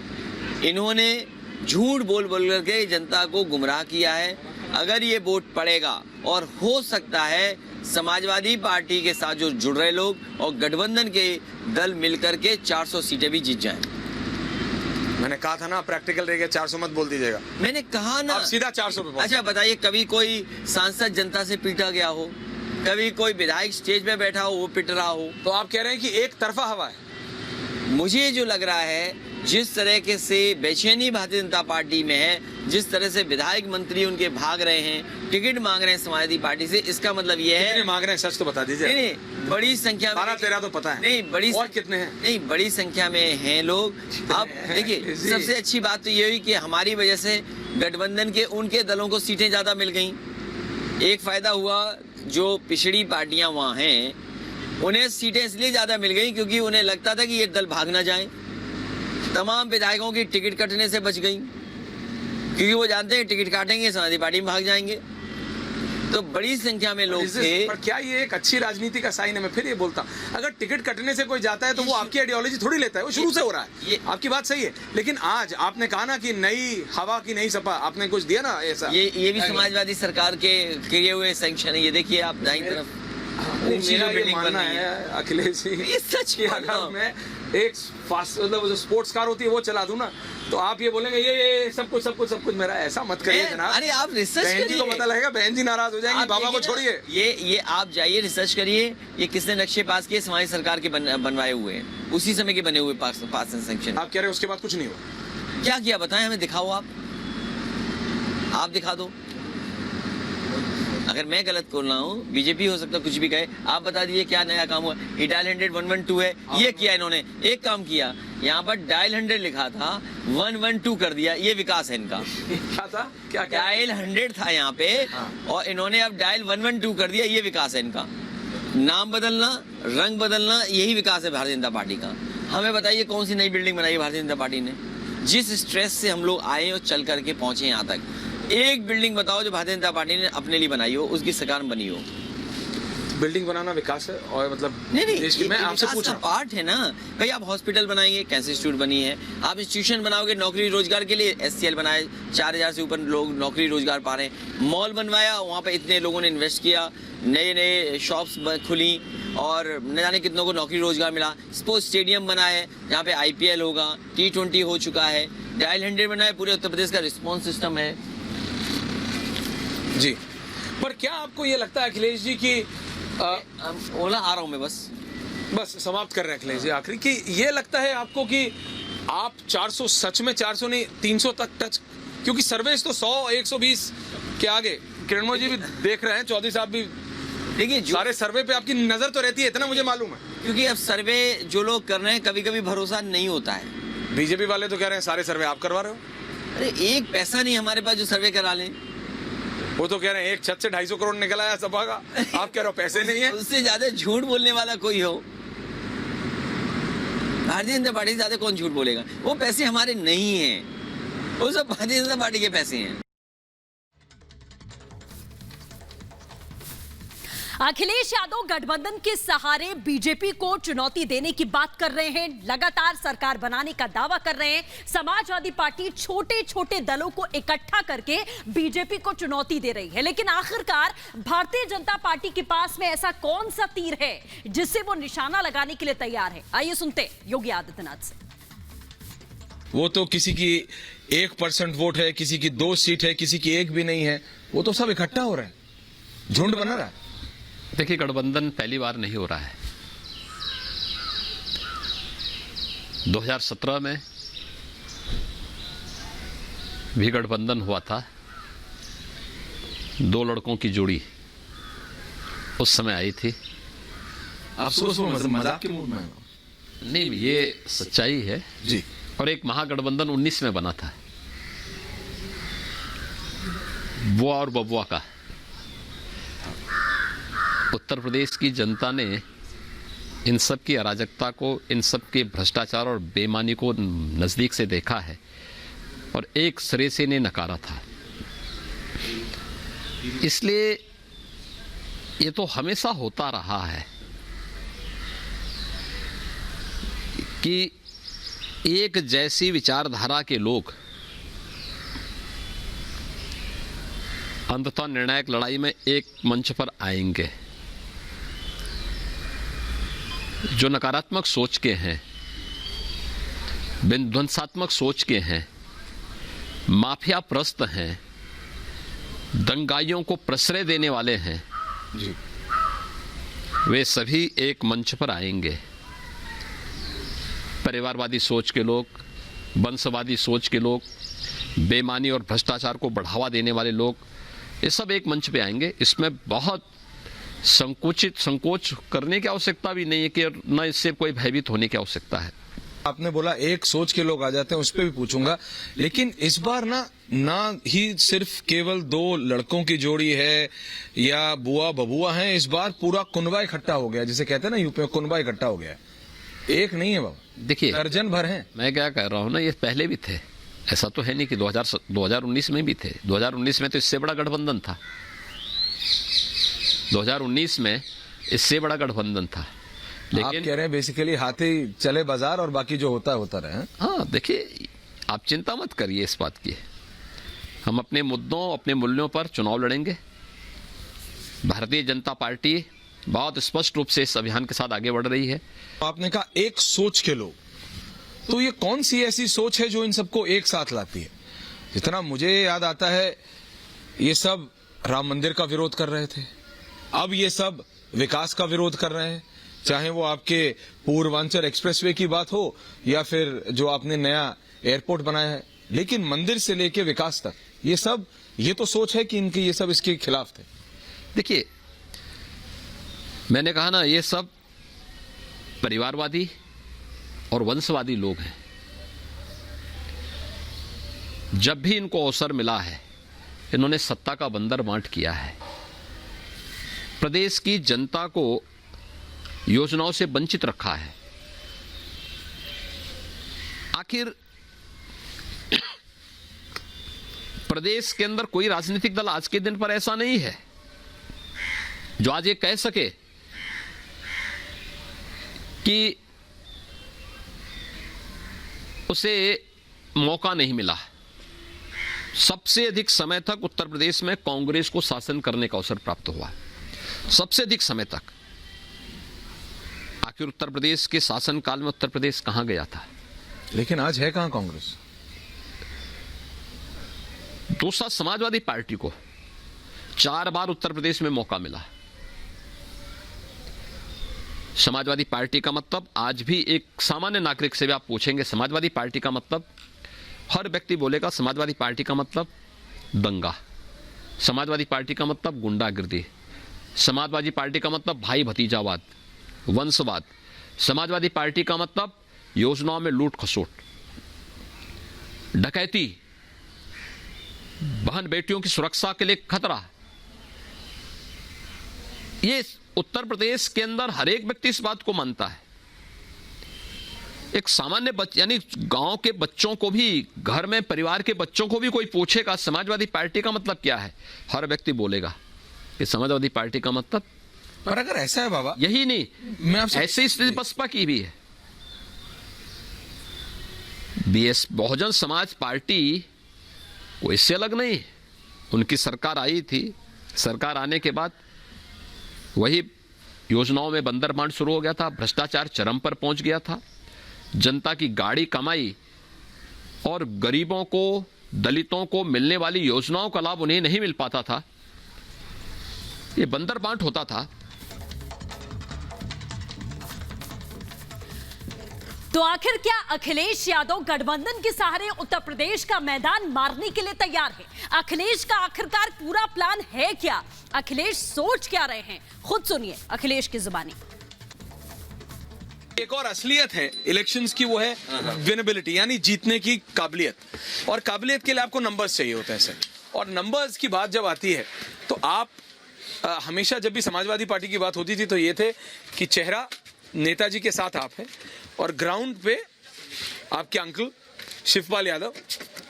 इन्होंने झूठ बोल करके जनता को गुमराह किया है। अगर ये वोट पड़ेगा और हो सकता है समाजवादी पार्टी के साथ जो जुड़ रहे लोग और गठबंधन के दल मिलकर के 400 सीटें भी जीत जाएं। मैंने कहा था ना प्रैक्टिकल रहेगा, 400 मत बोल दीजिएगा। मैंने कहा ना, आप सीधा 400 पे पहुंचे। अच्छा बताइए, कभी कोई सांसद जनता से पीटा गया हो? कभी कोई विधायक स्टेज पे बैठा हो वो पिट रहा हो? तो आप कह रहे हैं कि एक तरफा हवा है? मुझे जो लग रहा है, जिस तरह के से बेचैनी भारतीय जनता पार्टी में है, जिस तरह से विधायक मंत्री उनके भाग रहे हैं, टिकट मांग रहे हैं समाजवादी पार्टी से, इसका मतलब ये है। कितने मांग रहे हैं सच तो बता दीजिए। नहीं, बड़ी संख्या में 12-13 तो पता है। नहीं, बड़ी और कितने हैं? नहीं, बड़ी संख्या में हैं लोग। अब देखिए, सबसे अच्छी बात तो ये हुई कि हमारी वजह से गठबंधन के उनके दलों को सीटें ज्यादा मिल गई। एक फायदा हुआ, जो पिछड़ी पार्टियां वहां हैं उन्हें सीटें इसलिए ज्यादा मिल गई क्योंकि उन्हें लगता था कि ये दल भाग ना जाए। तमाम विधायकों की टिकट कटने से बच गई क्योंकि वो जानते हैं टिकट काटेंगे समाजवादी पार्टी में भाग जाएंगे। तो बड़ी संख्या में लोग थे। पर क्या ये एक अच्छी राजनीति का साइन है? मैं फिर ये बोलता हूं, अगर टिकट कटने से कोई जाता है तो वो आपकी आइडियोलॉजी थोड़ी लेता है, वो शुरू से हो रहा है। ये आपकी बात सही है, लेकिन आज आपने कहा ना कि नई हवा की नई सपा, आपने कुछ दिया ना ऐसा। ये भी समाजवादी सरकार के किए हुए सैंक्शन है। ये देखिए आप दाईं तरफ मेरा ये मानना है अखिलेश जी, ये सच कि अगर मैं एक मतलब जो स्पोर्ट्स कार होती है वो चला दूं ना, तो आप ये बोलेंगे ये सब कुछ मेरा। ऐसा मत करिए जनाब। अरे आप रिसर्च बहन जी करिए, को पता लगेगा, बहन जी नाराज हो जाएंगी। बाबा को छोड़िए। ये आप जाइए रिसर्च करिए, ये किसने नक्शे पास किए? समाज सरकार के बनवाए हुए हैं, उसी समय के बने हुए पास सैंक्शन। आप कह रहे हो उसके बाद कुछ नहीं हुआ? क्या किया बताएं, हमें दिखाओ। आप दिखा दो। अगर मैं गलत बोल रहा हूँ, बीजेपी हो सकता कुछ भी कहे, आप बता दीजिए क्या नया काम हुआ। ये डायल 100 112 है, ये किया इन्होंने। एक काम किया, यहाँ पर डायल 100 लिखा था, 112 कर दिया। ये विकास है इनका। क्या था? क्या डायल 100 था यहाँ पे, और इन्होंने अब डायल 112 कर दिया। ये विकास है इनका। नाम बदलना, रंग बदलना, यही विकास है भारतीय जनता पार्टी का। हमें बताइए कौन सी नई बिल्डिंग बनाई है भारतीय जनता पार्टी ने? जिस स्ट्रेस से हम लोग आए और चल करके पहुंचे यहाँ तक, एक बिल्डिंग बताओ जो भारतीय जनता पार्टी ने अपने लिए बनाई हो, उसकी सरकार बनी हो। बिल्डिंग बनाना विकास है और मतलब नहीं, देश की। मैं आपसे पूछ रहा हूं, पार्ट है ना भाई। आप हॉस्पिटल बनाएंगे, कैंसर इंस्टीट्यूट बनी है। आप इंस्टीट्यूशन बनाओगे नौकरी रोजगार के लिए, SCL बनाए, 4000 से ऊपर लोग नौकरी रोजगार पा रहे हैं। मॉल बनवाया, वहाँ पे इतने लोगों ने इन्वेस्ट किया, नए शॉप्स खुली और न जाने कितनों को नौकरी रोजगार मिला। स्पोर्ट्स स्टेडियम बना है, यहाँ पे IPL होगा, T20 हो चुका है। डायल 100 बना है, पूरे उत्तर प्रदेश का रिस्पॉन्स सिस्टम है। जी, पर क्या आपको ये लगता है अखिलेश जी की ओला आ रहा हूँ मैं बस समाप्त कर रहे हैं अखिलेश जी आखिरी कि ये लगता है आपको कि आप 400 सच में 400 नहीं 300 तक टच, क्योंकि सर्वेस तो 100 120 के आगे, किरणमोई जी भी देख रहे हैं, चौधरी साहब भी, देखिए सारे सर्वे पे आपकी नजर तो रहती है, इतना मुझे मालूम है। क्योंकि अब सर्वे जो लोग कर रहे हैं कभी कभी भरोसा नहीं होता है। बीजेपी वाले तो कह रहे हैं सारे सर्वे आप करवा रहे हो। अरे एक पैसा नहीं हमारे पास जो सर्वे करा लें। वो तो कह रहे हैं एक छत से 250 करोड़ निकल आया सभा का, आप कह रहे हो पैसे नहीं है। उससे ज्यादा झूठ बोलने वाला कोई हो, भारतीय जनता पार्टी से ज्यादा कौन झूठ बोलेगा। वो पैसे हमारे नहीं हैं, वो सब भारतीय जनता पार्टी के पैसे हैं। अखिलेश यादव गठबंधन के सहारे बीजेपी को चुनौती देने की बात कर रहे हैं, लगातार सरकार बनाने का दावा कर रहे हैं। समाजवादी पार्टी छोटे छोटे दलों को इकट्ठा करके बीजेपी को चुनौती दे रही है, लेकिन आखिरकार भारतीय जनता पार्टी के पास में ऐसा कौन सा तीर है जिससे वो निशाना लगाने के लिए तैयार है। आइए सुनते हैं योगी आदित्यनाथ से। वो तो किसी की 1% वोट है, किसी की 2 सीट है, किसी की 1 भी नहीं है, वो तो सब इकट्ठा हो रहे हैं, झुंड बना रहा है। देखिए, गठबंधन पहली बार नहीं हो रहा है। 2017 में भी गठबंधन हुआ था, 2 लड़कों की जोड़ी उस समय आई थी। आप सुबह मजाक के मूड में हैं। नहीं, ये सच्चाई है जी। और एक महागठबंधन 19 में बना था, बुआ और बबुआ का। उत्तर प्रदेश की जनता ने इन सब की अराजकता को, इन सब के भ्रष्टाचार और बेईमानी को नजदीक से देखा है और एक सिरे से इन्हें नकारा था। इसलिए ये तो हमेशा होता रहा है कि एक जैसी विचारधारा के लोग अंततः निर्णायक लड़ाई में एक मंच पर आएंगे। जो नकारात्मक सोच के हैं, विध्वंसात्मक सोच के हैं, माफिया प्रस्त हैं, दंगाइयों को प्रश्रय देने वाले हैं जी। वे सभी एक मंच पर आएंगे। परिवारवादी सोच के लोग, वंशवादी सोच के लोग, बेईमानी और भ्रष्टाचार को बढ़ावा देने वाले लोग, ये सब एक मंच पे आएंगे। इसमें बहुत संकोच करने की आवश्यकता भी नहीं है कि न इससे कोई भयभीत होने की आवश्यकता है। आपने बोला एक सोच के लोग आ जाते हैं, उस पर भी पूछूंगा, लेकिन इस बार ना ही सिर्फ केवल 2 लड़कों की जोड़ी है या बुआ बबुआ है, इस बार पूरा कुनबा इकट्ठा हो गया, जिसे कहते हैं ना यूपी में कुनबा इकट्ठा हो गया। एक नहीं है बाबा, देखिए दर्जन भर हैं। मैं क्या कह रहा हूं ना, ये पहले भी थे, ऐसा तो है नहीं कि 2019 में भी थे। 2019 में तो इससे बड़ा गठबंधन था, 2019 में इससे बड़ा गठबंधन था। आप कह रहे हैं बेसिकली हाथी चले बाजार और बाकी जो होता है होता रहे। हाँ, देखिए, आप चिंता मत करिए इस बात की। हम अपने मुद्दों, अपने मूल्यों पर चुनाव लड़ेंगे। भारतीय जनता पार्टी बहुत स्पष्ट रूप से इस अभियान के साथ आगे बढ़ रही है। आपने कहा एक सोच के लोग, तो ये कौन सी ऐसी सोच है जो इन सबको एक साथ लाती है? जितना मुझे याद आता है, ये सब राम मंदिर का विरोध कर रहे थे, अब ये सब विकास का विरोध कर रहे हैं, चाहे वो आपके पूर्वांचल एक्सप्रेसवे की बात हो या फिर जो आपने नया एयरपोर्ट बनाया है, लेकिन मंदिर से लेके विकास तक ये तो सोच है कि इनके ये सब इसके खिलाफ थे। देखिए, मैंने कहा ना, ये सब परिवारवादी और वंशवादी लोग हैं। जब भी इनको अवसर मिला है, इन्होंने सत्ता का बंदर बांट किया है, प्रदेश की जनता को योजनाओं से वंचित रखा है। आखिर प्रदेश के अंदर कोई राजनीतिक दल आज के दिन पर ऐसा नहीं है जो आज ये कह सके कि उसे मौका नहीं मिला। सबसे अधिक समय तक उत्तर प्रदेश में कांग्रेस को शासन करने का अवसर प्राप्त हुआ, सबसे अधिक समय तक। आखिर उत्तर प्रदेश के शासनकाल में उत्तर प्रदेश कहां गया था? लेकिन आज है कहां कांग्रेस? दूसरा, समाजवादी पार्टी को 4 बार उत्तर प्रदेश में मौका मिला। समाजवादी पार्टी का मतलब, आज भी एक सामान्य नागरिक से भी आप पूछेंगे समाजवादी पार्टी का मतलब, हर व्यक्ति बोलेगा समाजवादी पार्टी का मतलब दंगा, समाजवादी पार्टी का मतलब गुंडागिर्दी, समाजवादी पार्टी का मतलब भाई भतीजावाद, वंशवाद, समाजवादी पार्टी का मतलब योजनाओं में लूट खसोट, डकैती, बहन बेटियों की सुरक्षा के लिए खतरा। ये उत्तर प्रदेश के अंदर हर एक व्यक्ति इस बात को मानता है। एक सामान्य यानी गांव के बच्चों को भी, घर में परिवार के बच्चों को भी कोई पूछेगा समाजवादी पार्टी का मतलब क्या है, हर व्यक्ति बोलेगा कि समाजवादी पार्टी का मतलब। पर अगर ऐसा है बाबा, यही नहीं, मैं आपसे ऐसी स्थिति बसपा की भी है। बहुजन समाज पार्टी वो इससे अलग नहीं, उनकी सरकार आई थी, सरकार आने के बाद वही योजनाओं में बंदर बांट शुरू हो गया था, भ्रष्टाचार चरम पर पहुंच गया था, जनता की गाड़ी कमाई और गरीबों को, दलितों को मिलने वाली योजनाओं का लाभ उन्हें नहीं मिल पाता था, ये बंदर बांट होता था। तो आखिर क्या अखिलेश यादव गठबंधन के सहारे उत्तर प्रदेश का मैदान मारने के लिए तैयार है? अखिलेश का आखिरकार पूरा प्लान है क्या? अखिलेश सोच क्या रहे हैं? खुद सुनिए अखिलेश की जुबानी। एक और असलियत है इलेक्शंस की, वो है विनेबिलिटी, यानी जीतने की काबिलियत। और काबिलियत के लिए आपको नंबर्स चाहिए होते हैं सर। और नंबर्स की बात जब आती है तो आप हमेशा, जब भी समाजवादी पार्टी की बात होती थी तो ये थे कि चेहरा नेताजी के साथ आप हैं और ग्राउंड पे आपके अंकल शिवपाल यादव,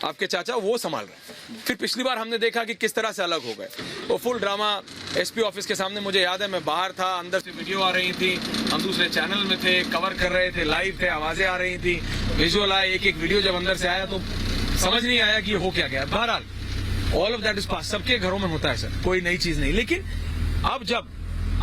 आपके चाचा, वो संभाल रहे हैं। फिर पिछली बार हमने देखा कि किस तरह से अलग हो गए। वो फुल ड्रामा एसपी ऑफिस के सामने, मुझे याद है मैं बाहर था, अंदर से वीडियो आ रही थी, हम दूसरे चैनल में थे, कवर कर रहे थे, लाइव थे, आवाजें आ रही थी, विजुअल आए, एक एक वीडियो जब अंदर से आया तो समझ नहीं आया कि हो क्या गया। बहरहाल all of that is pass, सबके घरों में होता है सर, कोई नई चीज नहीं। लेकिन अब जब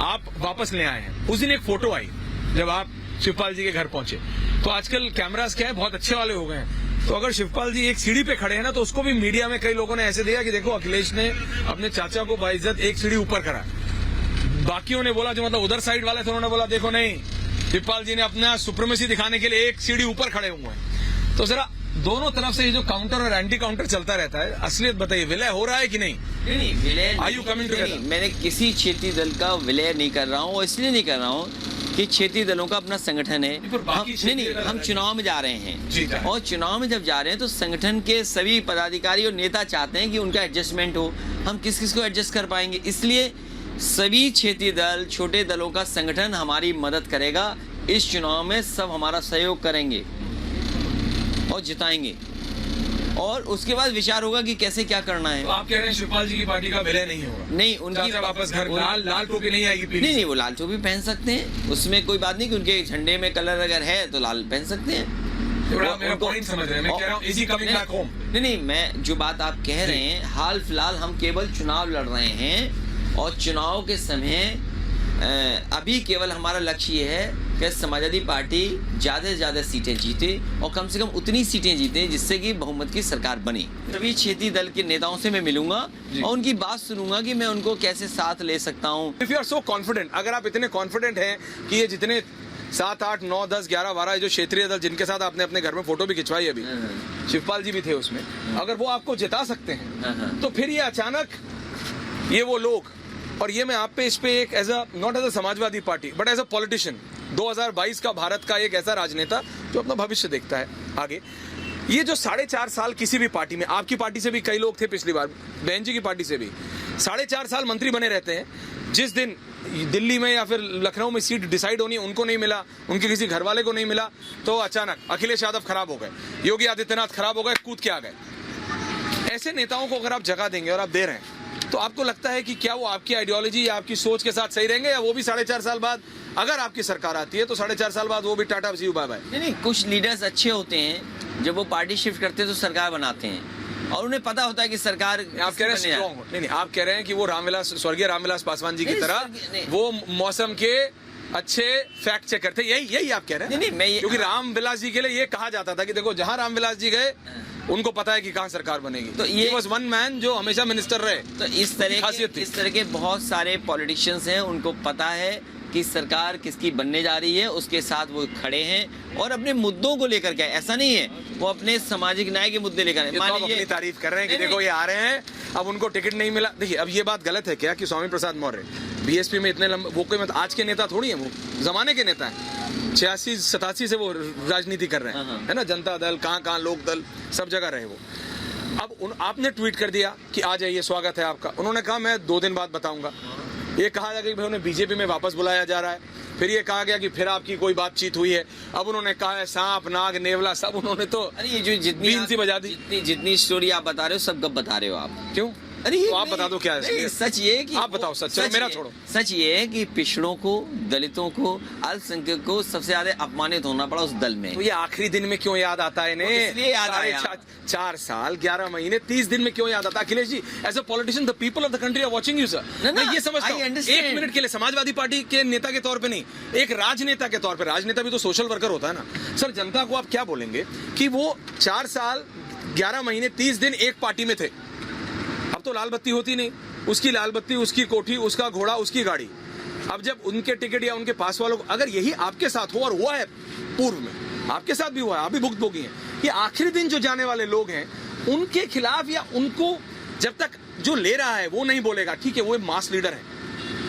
आप वापस ले आए हैं, उस दिन एक फोटो आई जब आप शिवपाल जी के घर पहुंचे, तो आजकल कैमरास क्या है, बहुत अच्छे वाले हो गए हैं। तो अगर शिवपाल जी एक सीढ़ी पे खड़े हैं ना, तो उसको भी मीडिया में कई लोगों ने ऐसे दिया कि देखो अखिलेश ने अपने चाचा को बाइज्जत एक सीढ़ी ऊपर करा। बाकियों ने बोला, जो मतलब उधर साइड वाले थे, उन्होंने बोला देखो नहीं, शिवपाल जी ने अपना सुप्रीमेसी दिखाने के लिए एक सीढ़ी ऊपर खड़े हुए हैं। तो जरा दोनों तरफ से ये जो काउंटर और एंटी काउंटर चलता रहता है, असलियत बताइए, विलय हो रहा है कि नहीं? नहीं, विलय Are you coming together? नहीं, मैंने किसी क्षेत्रीय दल का विलय नहीं कर रहा हूँ, और इसलिए नहीं कर रहा हूँ कि क्षेत्रीय दलों का अपना संगठन है। हम चुनाव में जा रहे हैं, और चुनाव में जब जा रहे हैं तो संगठन के सभी पदाधिकारी और नेता चाहते हैं कि उनका एडजस्टमेंट हो। हम किस किस को एडजस्ट कर पाएंगे, इसलिए सभी क्षेत्रीय दल, छोटे दलों का संगठन हमारी मदद करेगा। इस चुनाव में सब हमारा सहयोग करेंगे और जिताएंगे, और उसके बाद विचार होगा कि कैसे क्या करना है। तो आप कह रहे हैं शिवपाल जी की पार्टी का विलय नहीं होगा? नहीं, उनकी वापस घर लाल टोपी नहीं आएगी? नहीं, वो लाल टोपी पहन सकते हैं, उसमें कोई बात नहीं कि उनके झंडे में कलर अगर है तो लाल पहन सकते हैं। मेरा पॉइंट समझ रहे हैं, मैं कह रहा हूं इसी कमिंग बैक होम। नहीं, मैं जो बात आप कह रहे हैं, हाल फिलहाल हम केवल चुनाव लड़ रहे हैं, और चुनाव के समय अभी केवल हमारा लक्ष्य ये है कि समाजवादी पार्टी ज़्यादा से ज़्यादा सीटें जीते, और कम से कम उतनी सीटें जीते जिससे कि बहुमत की सरकार बने। सभी क्षेत्रीय दल के नेताओं से मैं मिलूंगा और उनकी बात सुनूंगा कि मैं उनको कैसे साथ ले सकता हूँ। If you are so confident, अगर आप इतने कॉन्फिडेंट हैं कि ये जितने 7, 8, 9, 10, 11, 12 जो क्षेत्रीय दल जिनके साथ आपने अपने घर में फोटो भी खिंचवाई, अभी शिवपाल जी भी थे उसमें, अगर वो आपको जिता सकते हैं, तो फिर ये अचानक ये वो लोग, और ये मैं आप पे इस पे एक as a, not as a Samajwadi party but as a politician, 2022 का भारत का एक ऐसा राजनेता जो अपना भविष्य देखता है आगे, ये जो 4.5 साल किसी भी पार्टी में, आपकी पार्टी से भी कई लोग थे पिछली बार, बहन जी की पार्टी से भी 4.5 साल मंत्री बने रहते हैं, जिस दिन दिल्ली में या फिर लखनऊ में सीट डिसाइड होनी उनको नहीं मिला, उनके किसी घर वाले को नहीं मिला, तो अचानक अखिलेश यादव खराब हो गए, योगी आदित्यनाथ खराब हो गए, कूद के आ गए। ऐसे नेताओं को अगर आप जगह देंगे, और आप दे रहे हैं, तो आपको लगता है कि क्या वो आपकी आइडियोलॉजी या आपकी सोच के साथ सही रहेंगे, या वो भी 4.5 साल बाद, अगर आपकी सरकार आती है तो 4.5 साल बाद वो भी टाटा सी बाय बाय? नहीं, कुछ लीडर्स अच्छे होते हैं, जब वो पार्टी शिफ्ट करते हैं तो सरकार बनाते हैं, और उन्हें पता होता है कि सरकार। आप कह रहे हैं स्ट्रॉन्ग, नहीं, आप कह रहे हैं कि वो रामविलास, स्वर्गीय रामविलास पासवान जी की तरह वो मौसम के अच्छे फैक्ट चेकर थे, यही आप कह रहे हैं? नहीं, मैं क्योंकि रामविलास जी के लिए ये कहा जाता था कि देखो जहां रामविलास जी गए उनको पता है कि कहाँ सरकार बनेगी। तो ये बस वन मैन जो हमेशा मिनिस्टर रहे, तो इस तरह खासियत थी। इस तरह के बहुत सारे पॉलिटिशियंस हैं, उनको पता है कि सरकार किसकी बनने जा रही है, उसके साथ वो खड़े हैं और अपने मुद्दों को लेकर के, ऐसा नहीं है वो अपने सामाजिक न्याय के मुद्दे लेकर ये तो आप अपनी तारीफ कर रहे हैं कि देखो ये आ रहे हैं, अब उनको टिकट नहीं मिला। देखिए अब ये बात गलत है क्या कि स्वामी प्रसाद मौर्य बीएसपी में इतने लंबे, वो कोई मतलब आज के नेता थोड़ी है, वो जमाने के नेता है। 86-87 से वो राजनीति कर रहे हैं, है ना। जनता दल, कहाँ लोक दल, सब जगह रहे वो। अब आपने ट्वीट कर दिया कि आ जाइए, स्वागत है आपका। उन्होंने कहा मैं 2 दिन बाद बताऊंगा। ये कहा गया कि भाई उन्हें बीजेपी में वापस बुलाया जा रहा है। फिर ये कहा गया कि फिर आपकी कोई बातचीत हुई है। अब उन्होंने कहा है सांप, नाग, नेवला सब उन्होंने तो अरे ये जो बीन सी बजा दी। जितनी स्टोरी आप बता रहे हो सब गप बता रहे हो आप। क्यों? अरे तो आप बता दो क्या है। सच ये है कि आप बताओ सच, चलो मेरा छोड़ो। सच ये है कि पिछड़ों को, दलितों को, अल्पसंख्यक को सबसे ज्यादा अपमानित होना पड़ा उस दल में। तो ये आखिरी दिन में क्यों याद आता है इन्हें? इसलिए याद आया। 4 साल 11 महीने 30 दिन में क्यों याद आता? Akhilesh ji, as a politician the people of the country are watching you sir. मैं ये समझता हूँ 1 मिनट के लिए समाजवादी पार्टी के नेता के तौर पे नहीं, एक राजनेता के तौर पे। राजनेता भी तो सोशल वर्कर होता है ना सर। जनता को आप क्या बोलेंगे कि वो 4 साल 11 महीने 30 दिन एक पार्टी में थे। अब तो लाल बत्ती होती नहीं, उसकी लाल बत्ती, उसकी कोठी, उसका घोड़ा, उसकी गाड़ी। अब जब उनके टिकट या उनके पास वालों को, अगर यही आपके साथ हो और हुआ है पूर्व में, आपके साथ भी हुआ है, आप भी भुक्तभोगी हैं, ये आखिरी दिन जो जाने वाले लोग हैं उनके खिलाफ, या उनको जब तक जो ले रहा है वो नहीं बोलेगा, ठीक है वो मास लीडर है,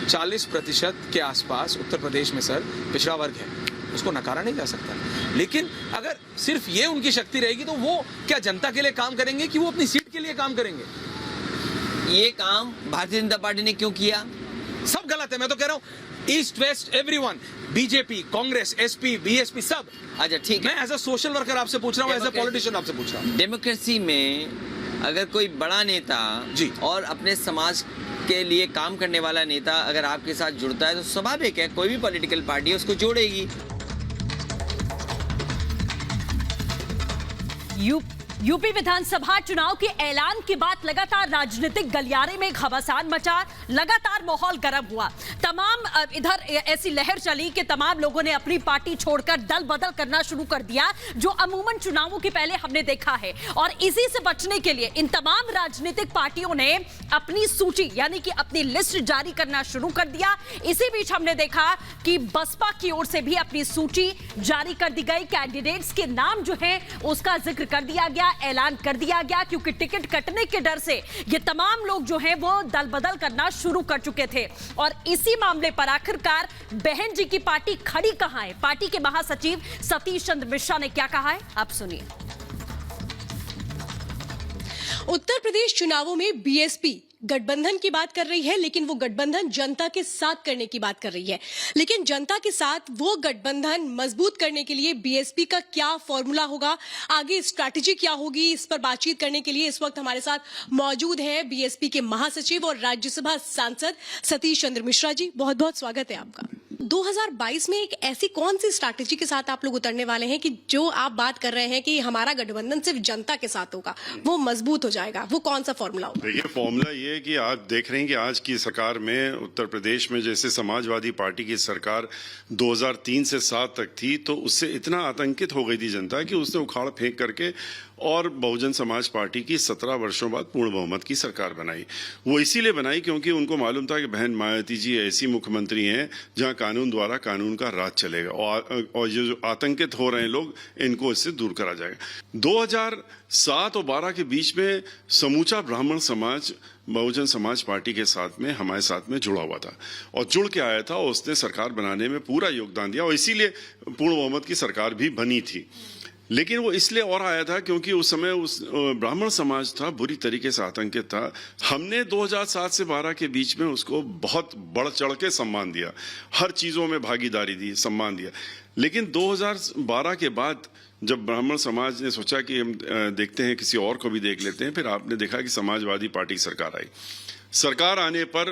40% के आसपास उत्तर प्रदेश में सर पिछड़ा वर्ग है, उसको नकारा नहीं जा सकता। लेकिन अगर सिर्फ ये उनकी शक्ति रहेगी तो वो क्या जनता के लिए काम करेंगे कि वो अपनी सीट के लिए काम करेंगे? ये काम भारतीय जनता पार्टी ने क्यों किया? सब गलत है। मैं तो कह रहा हूं east west everyone, BJP, Congress, SP, BSP सब। अच्छा ठीक है, मैं एज अ सोशल वर्कर आपसे पूछ रहा हूं, एज अ पॉलिटिशियन आपसे पूछ रहा हूं। डेमोक्रेसी में अगर कोई बड़ा नेता जी और अपने समाज के लिए काम करने वाला नेता अगर आपके साथ जुड़ता है तो स्वाभाविक है कोई भी पॉलिटिकल पार्टी उसको जोड़ेगी। यूपी विधानसभा चुनाव के ऐलान के बाद लगातार राजनीतिक गलियारे में घमासान मचा, लगातार माहौल गर्म हुआ। तमाम इधर ऐसी लहर चली कि तमाम लोगों ने अपनी पार्टी छोड़कर दल बदल करना शुरू कर दिया, जो अमूमन चुनावों के पहले हमने देखा है। और इसी से बचने के लिए इन तमाम राजनीतिक पार्टियों ने अपनी सूची यानी कि अपनी लिस्ट जारी करना शुरू कर दिया। इसी बीच हमने देखा कि बसपा की ओर से भी अपनी सूची जारी कर दी गई। कैंडिडेट्स के नाम जो है उसका जिक्र कर दिया गया, ऐलान कर दिया गया, क्योंकि टिकट कटने के डर से ये तमाम लोग जो हैं वो दल बदल करना शुरू कर चुके थे। और इसी मामले पर आखिरकार बहन जी की पार्टी खड़ी कहां है? पार्टी के महासचिव सतीश चंद्र मिश्रा ने क्या कहा है, आप सुनिए। उत्तर प्रदेश चुनावों में बीएसपी गठबंधन की बात कर रही है, लेकिन वो गठबंधन जनता के साथ करने की बात कर रही है। लेकिन जनता के साथ वो गठबंधन मजबूत करने के लिए बीएसपी का क्या फॉर्मूला होगा, आगे स्ट्रैटेजी क्या होगी, इस पर बातचीत करने के लिए इस वक्त हमारे साथ मौजूद हैं बीएसपी के महासचिव और राज्यसभा सांसद सतीश चंद्र मिश्रा जी। बहुत बहुत स्वागत है आपका। 2022 में एक ऐसी कौन सी स्ट्रैटेजी के साथ आप लोग उतरने वाले हैं कि जो आप बात कर रहे हैं कि हमारा गठबंधन सिर्फ जनता के साथ होगा, वो मजबूत हो जाएगा, वो कौन सा फॉर्मूला होगा? देखिए फॉर्मूला ये है कि आप देख रहे हैं कि आज की सरकार में उत्तर प्रदेश में जैसे समाजवादी पार्टी की सरकार 2003 से 7 तक थी, तो उससे इतना आतंकित हो गई थी जनता कि उसने उखाड़ फेंक करके और बहुजन समाज पार्टी की 17 वर्षों बाद पूर्ण बहुमत की सरकार बनाई। वो इसीलिए बनाई क्योंकि उनको मालूम था कि बहन मायावती जी ऐसी मुख्यमंत्री हैं जहां कानून द्वारा कानून का राज चलेगा और ये जो आतंकित हो रहे हैं लोग, इनको इससे दूर करा जाएगा। 2007 और 12 के बीच में समूचा ब्राह्मण समाज बहुजन समाज पार्टी के साथ में हमारे साथ में जुड़ा हुआ था और जुड़ के आया था और उसने सरकार बनाने में पूरा योगदान दिया और इसीलिए पूर्ण बहुमत की सरकार भी बनी थी। लेकिन वो इसलिए और आया था क्योंकि उस समय उस ब्राह्मण समाज था बुरी तरीके से आतंकित था। हमने 2007 से 12 के बीच में उसको बहुत बढ़ चढ़ के सम्मान दिया, हर चीज़ों में भागीदारी दी, सम्मान दिया। लेकिन 2012 के बाद जब ब्राह्मण समाज ने सोचा कि हम देखते हैं किसी और को भी देख लेते हैं, फिर आपने देखा कि समाजवादी पार्टी सरकार आई। सरकार आने पर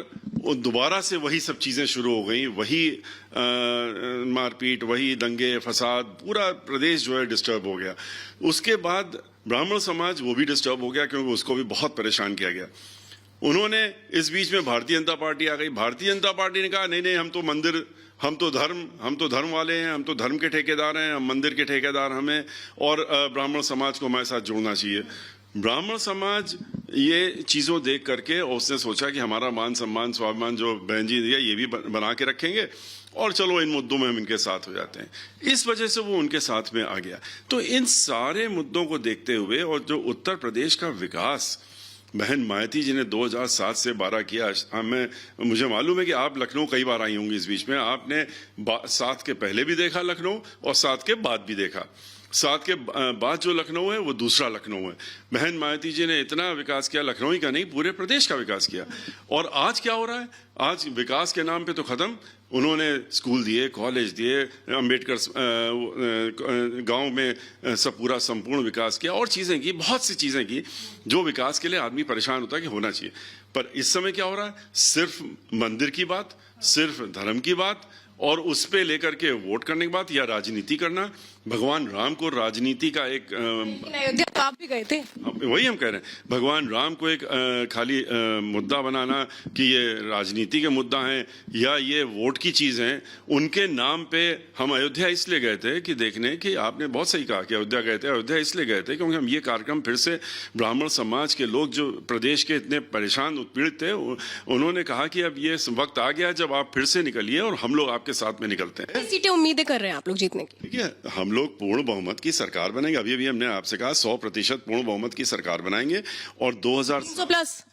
दोबारा से वही सब चीज़ें शुरू हो गई, वही मारपीट, वही दंगे फसाद, पूरा प्रदेश जो है डिस्टर्ब हो गया। उसके बाद ब्राह्मण समाज वो भी डिस्टर्ब हो गया क्योंकि उसको भी बहुत परेशान किया गया। उन्होंने इस बीच में भारतीय जनता पार्टी आ गई। भारतीय जनता पार्टी ने कहा नहीं नहीं, हम तो मंदिर, हम तो धर्म वाले हैं, हम तो धर्म के ठेकेदार हैं, हम मंदिर के ठेकेदार हमें, और ब्राह्मण समाज को हमारे साथ जोड़ना चाहिए। ब्राह्मण समाज ये चीज़ों देख करके उसने सोचा कि हमारा मान सम्मान स्वाभिमान जो बहन जी दिया ये भी बना के रखेंगे, और चलो इन मुद्दों में हम इनके साथ हो जाते हैं। इस वजह से वो उनके साथ में आ गया। तो इन सारे मुद्दों को देखते हुए, और जो उत्तर प्रदेश का विकास बहन मायावती जी ने 2007 से 12 किया, मुझे मालूम है कि आप लखनऊ कई बार आई होंगी इस बीच में, आपने 7 के पहले भी देखा लखनऊ और 7 के बाद भी देखा। 7 के बाद जो लखनऊ है वो दूसरा लखनऊ है। बहन मायावती जी ने इतना विकास किया, लखनऊ ही का नहीं पूरे प्रदेश का विकास किया। और आज क्या हो रहा है? आज विकास के नाम पे तो खत्म, उन्होंने स्कूल दिए, कॉलेज दिए, अंबेडकर गांव में सब पूरा संपूर्ण विकास किया, और चीज़ें की, बहुत सी चीज़ें की जो विकास के लिए आदमी परेशान होता है कि होना चाहिए। पर इस समय क्या हो रहा है? सिर्फ मंदिर की बात, सिर्फ धर्म की बात, और उस पे लेकर के वोट करने की बात, या राजनीति करना। भगवान राम को राजनीति का एक अयोध्या तो आप भी गए थे, वही हम कह रहे हैं, भगवान राम को एक खाली मुद्दा बनाना कि ये राजनीति के मुद्दा है या ये वोट की चीज़ है, उनके नाम पे हम अयोध्या इसलिए गए थे कि देखने कि आपने बहुत सही कहा कि अयोध्या गए थे। अयोध्या इसलिए गए थे क्योंकि हम ये कार्यक्रम फिर से ब्राह्मण समाज के लोग जो प्रदेश के इतने परेशान उत्पीड़ित थे, उन्होंने कहा कि अब ये वक्त आ गया जब आप फिर से निकलिए और हम लोग आपके साथ में निकलते हैं। सीटें उम्मीदें कर रहे हैं आप लोग जीतने की? देखिए, हम लोग पूर्ण बहुमत की सरकार बनाएंगे। अभी भी हमने आपसे कहा 100% पूर्ण बहुमत की सरकार बनाएंगे, और 300 प्लस।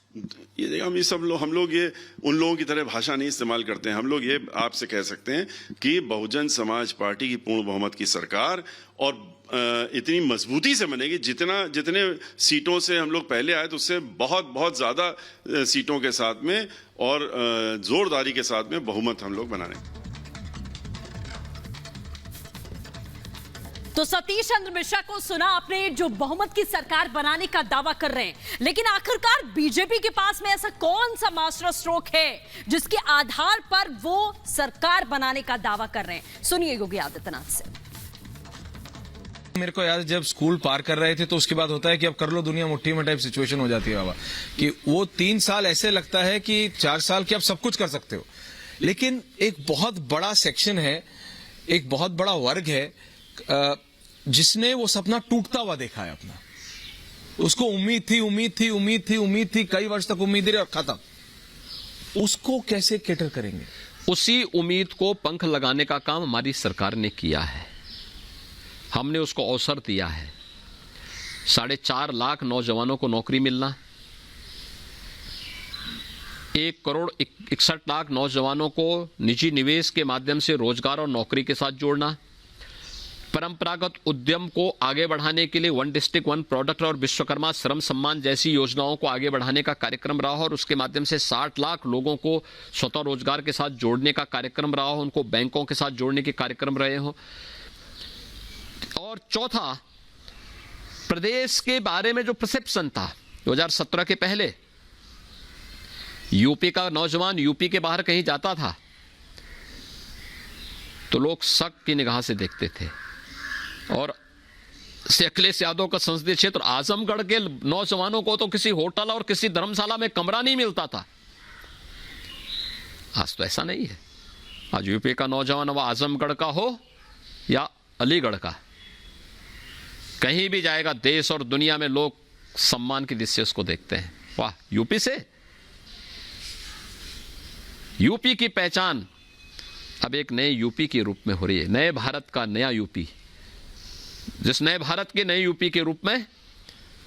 ये हम लोग ये उन लोगों की तरह भाषा नहीं इस्तेमाल करते हैं। हम लोग ये आपसे कह सकते हैं कि बहुजन समाज पार्टी की पूर्ण बहुमत की सरकार, और इतनी मजबूती से बनेगी, जितने सीटों से हम लोग पहले आए तो उससे बहुत ज़्यादा सीटों के साथ में और जोरदारी के साथ में बहुमत हम लोग बना रहे हैं। तो सतीश चंद्र मिश्रा को सुना आपने, जो बहुमत की सरकार बनाने का दावा कर रहे हैं, लेकिन आखिरकार बीजेपी के पास में ऐसा कौन सा मास्टर स्ट्रोक है जिसके आधार पर वो सरकार बनाने का दावा कर रहे हैं? सुनिए योगी आदित्यनाथ से। मेरे को याद, जब स्कूल पार कर रहे थे तो उसके बाद होता है कि अब कर लो दुनिया मुट्ठी में टाइप सिचुएशन हो जाती है बाबा, कि वो 3 साल ऐसे लगता है कि 4 साल के आप सब कुछ कर सकते हो। लेकिन एक बहुत बड़ा सेक्शन है, एक बहुत बड़ा वर्ग है जिसने वो सपना टूटता हुआ देखा है अपना। उसको उम्मीद थी, कई वर्ष तक उम्मीद रही और खत्म। उसको कैसे कैटर करेंगे? उसी उम्मीद को पंख लगाने का काम हमारी सरकार ने किया है। हमने उसको अवसर दिया है। 4.5 लाख नौजवानों को नौकरी मिलना, 1 करोड़ 61 लाख नौजवानों को निजी निवेश के माध्यम से रोजगार और नौकरी के साथ जोड़ना, परंपरागत उद्यम को आगे बढ़ाने के लिए 1 डिस्ट्रिक्ट 1 प्रोडक्ट और विश्वकर्मा श्रम सम्मान जैसी योजनाओं को आगे बढ़ाने का कार्यक्रम रहा हो, और उसके माध्यम से 60 लाख लोगों को स्वतः रोजगार के साथ जोड़ने का कार्यक्रम रहा हो, उनको बैंकों के साथ जोड़ने के कार्यक्रम रहे हो। और चौथा, प्रदेश के बारे में जो परसेप्शन था 2017 के पहले, यूपी का नौजवान यूपी के बाहर कहीं जाता था तो लोग शक की निगाह से देखते थे, और अखिलेश यादव का संसदीय क्षेत्र आजमगढ़ के नौजवानों को तो किसी होटल और किसी धर्मशाला में कमरा नहीं मिलता था। आज तो ऐसा नहीं है। आज यूपी का नौजवान वह आजमगढ़ का हो या अलीगढ़ का, कहीं भी जाएगा देश और दुनिया में लोग सम्मान की दृष्टि से उसको देखते हैं। वाह, यूपी से। यूपी की पहचान अब एक नए यूपी के रूप में हो रही है, नए भारत का नया यूपी। जिस नए भारत के नए यूपी के रूप में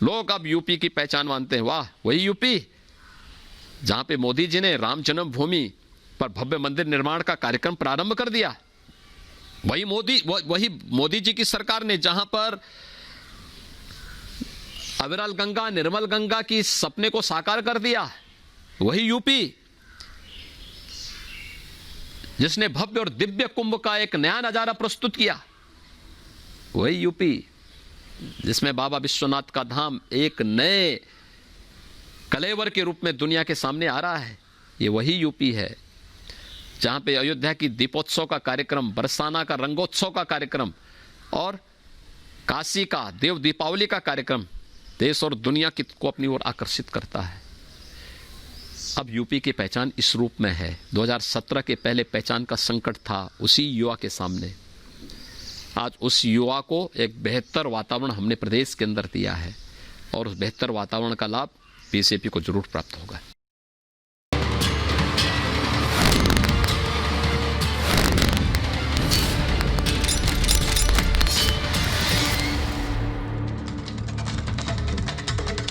लोग अब यूपी की पहचान मानते हैं। वाह, वही यूपी जहां पे मोदी जी ने राम जन्मभूमि पर भव्य मंदिर निर्माण का कार्यक्रम प्रारंभ कर दिया, वही मोदी जी की सरकार ने जहां पर अविरल गंगा निर्मल गंगा की सपने को साकार कर दिया, वही यूपी जिसने भव्य और दिव्य कुंभ का एक नया नजारा प्रस्तुत किया, वही यूपी जिसमें बाबा विश्वनाथ का धाम एक नए कलेवर के रूप में दुनिया के सामने आ रहा है। ये वही यूपी है जहां पे अयोध्या की दीपोत्सव का कार्यक्रम, बरसाना का रंगोत्सव का कार्यक्रम और काशी का देव दीपावली का कार्यक्रम देश और दुनिया को अपनी ओर आकर्षित करता है। अब यूपी की पहचान इस रूप में है। 2017 के पहले पहचान का संकट था उसी युवा के सामने। आज उस युवा को एक बेहतर वातावरण हमने प्रदेश के अंदर दिया है और उस बेहतर वातावरण का लाभ बीजेपी को जरूर प्राप्त होगा।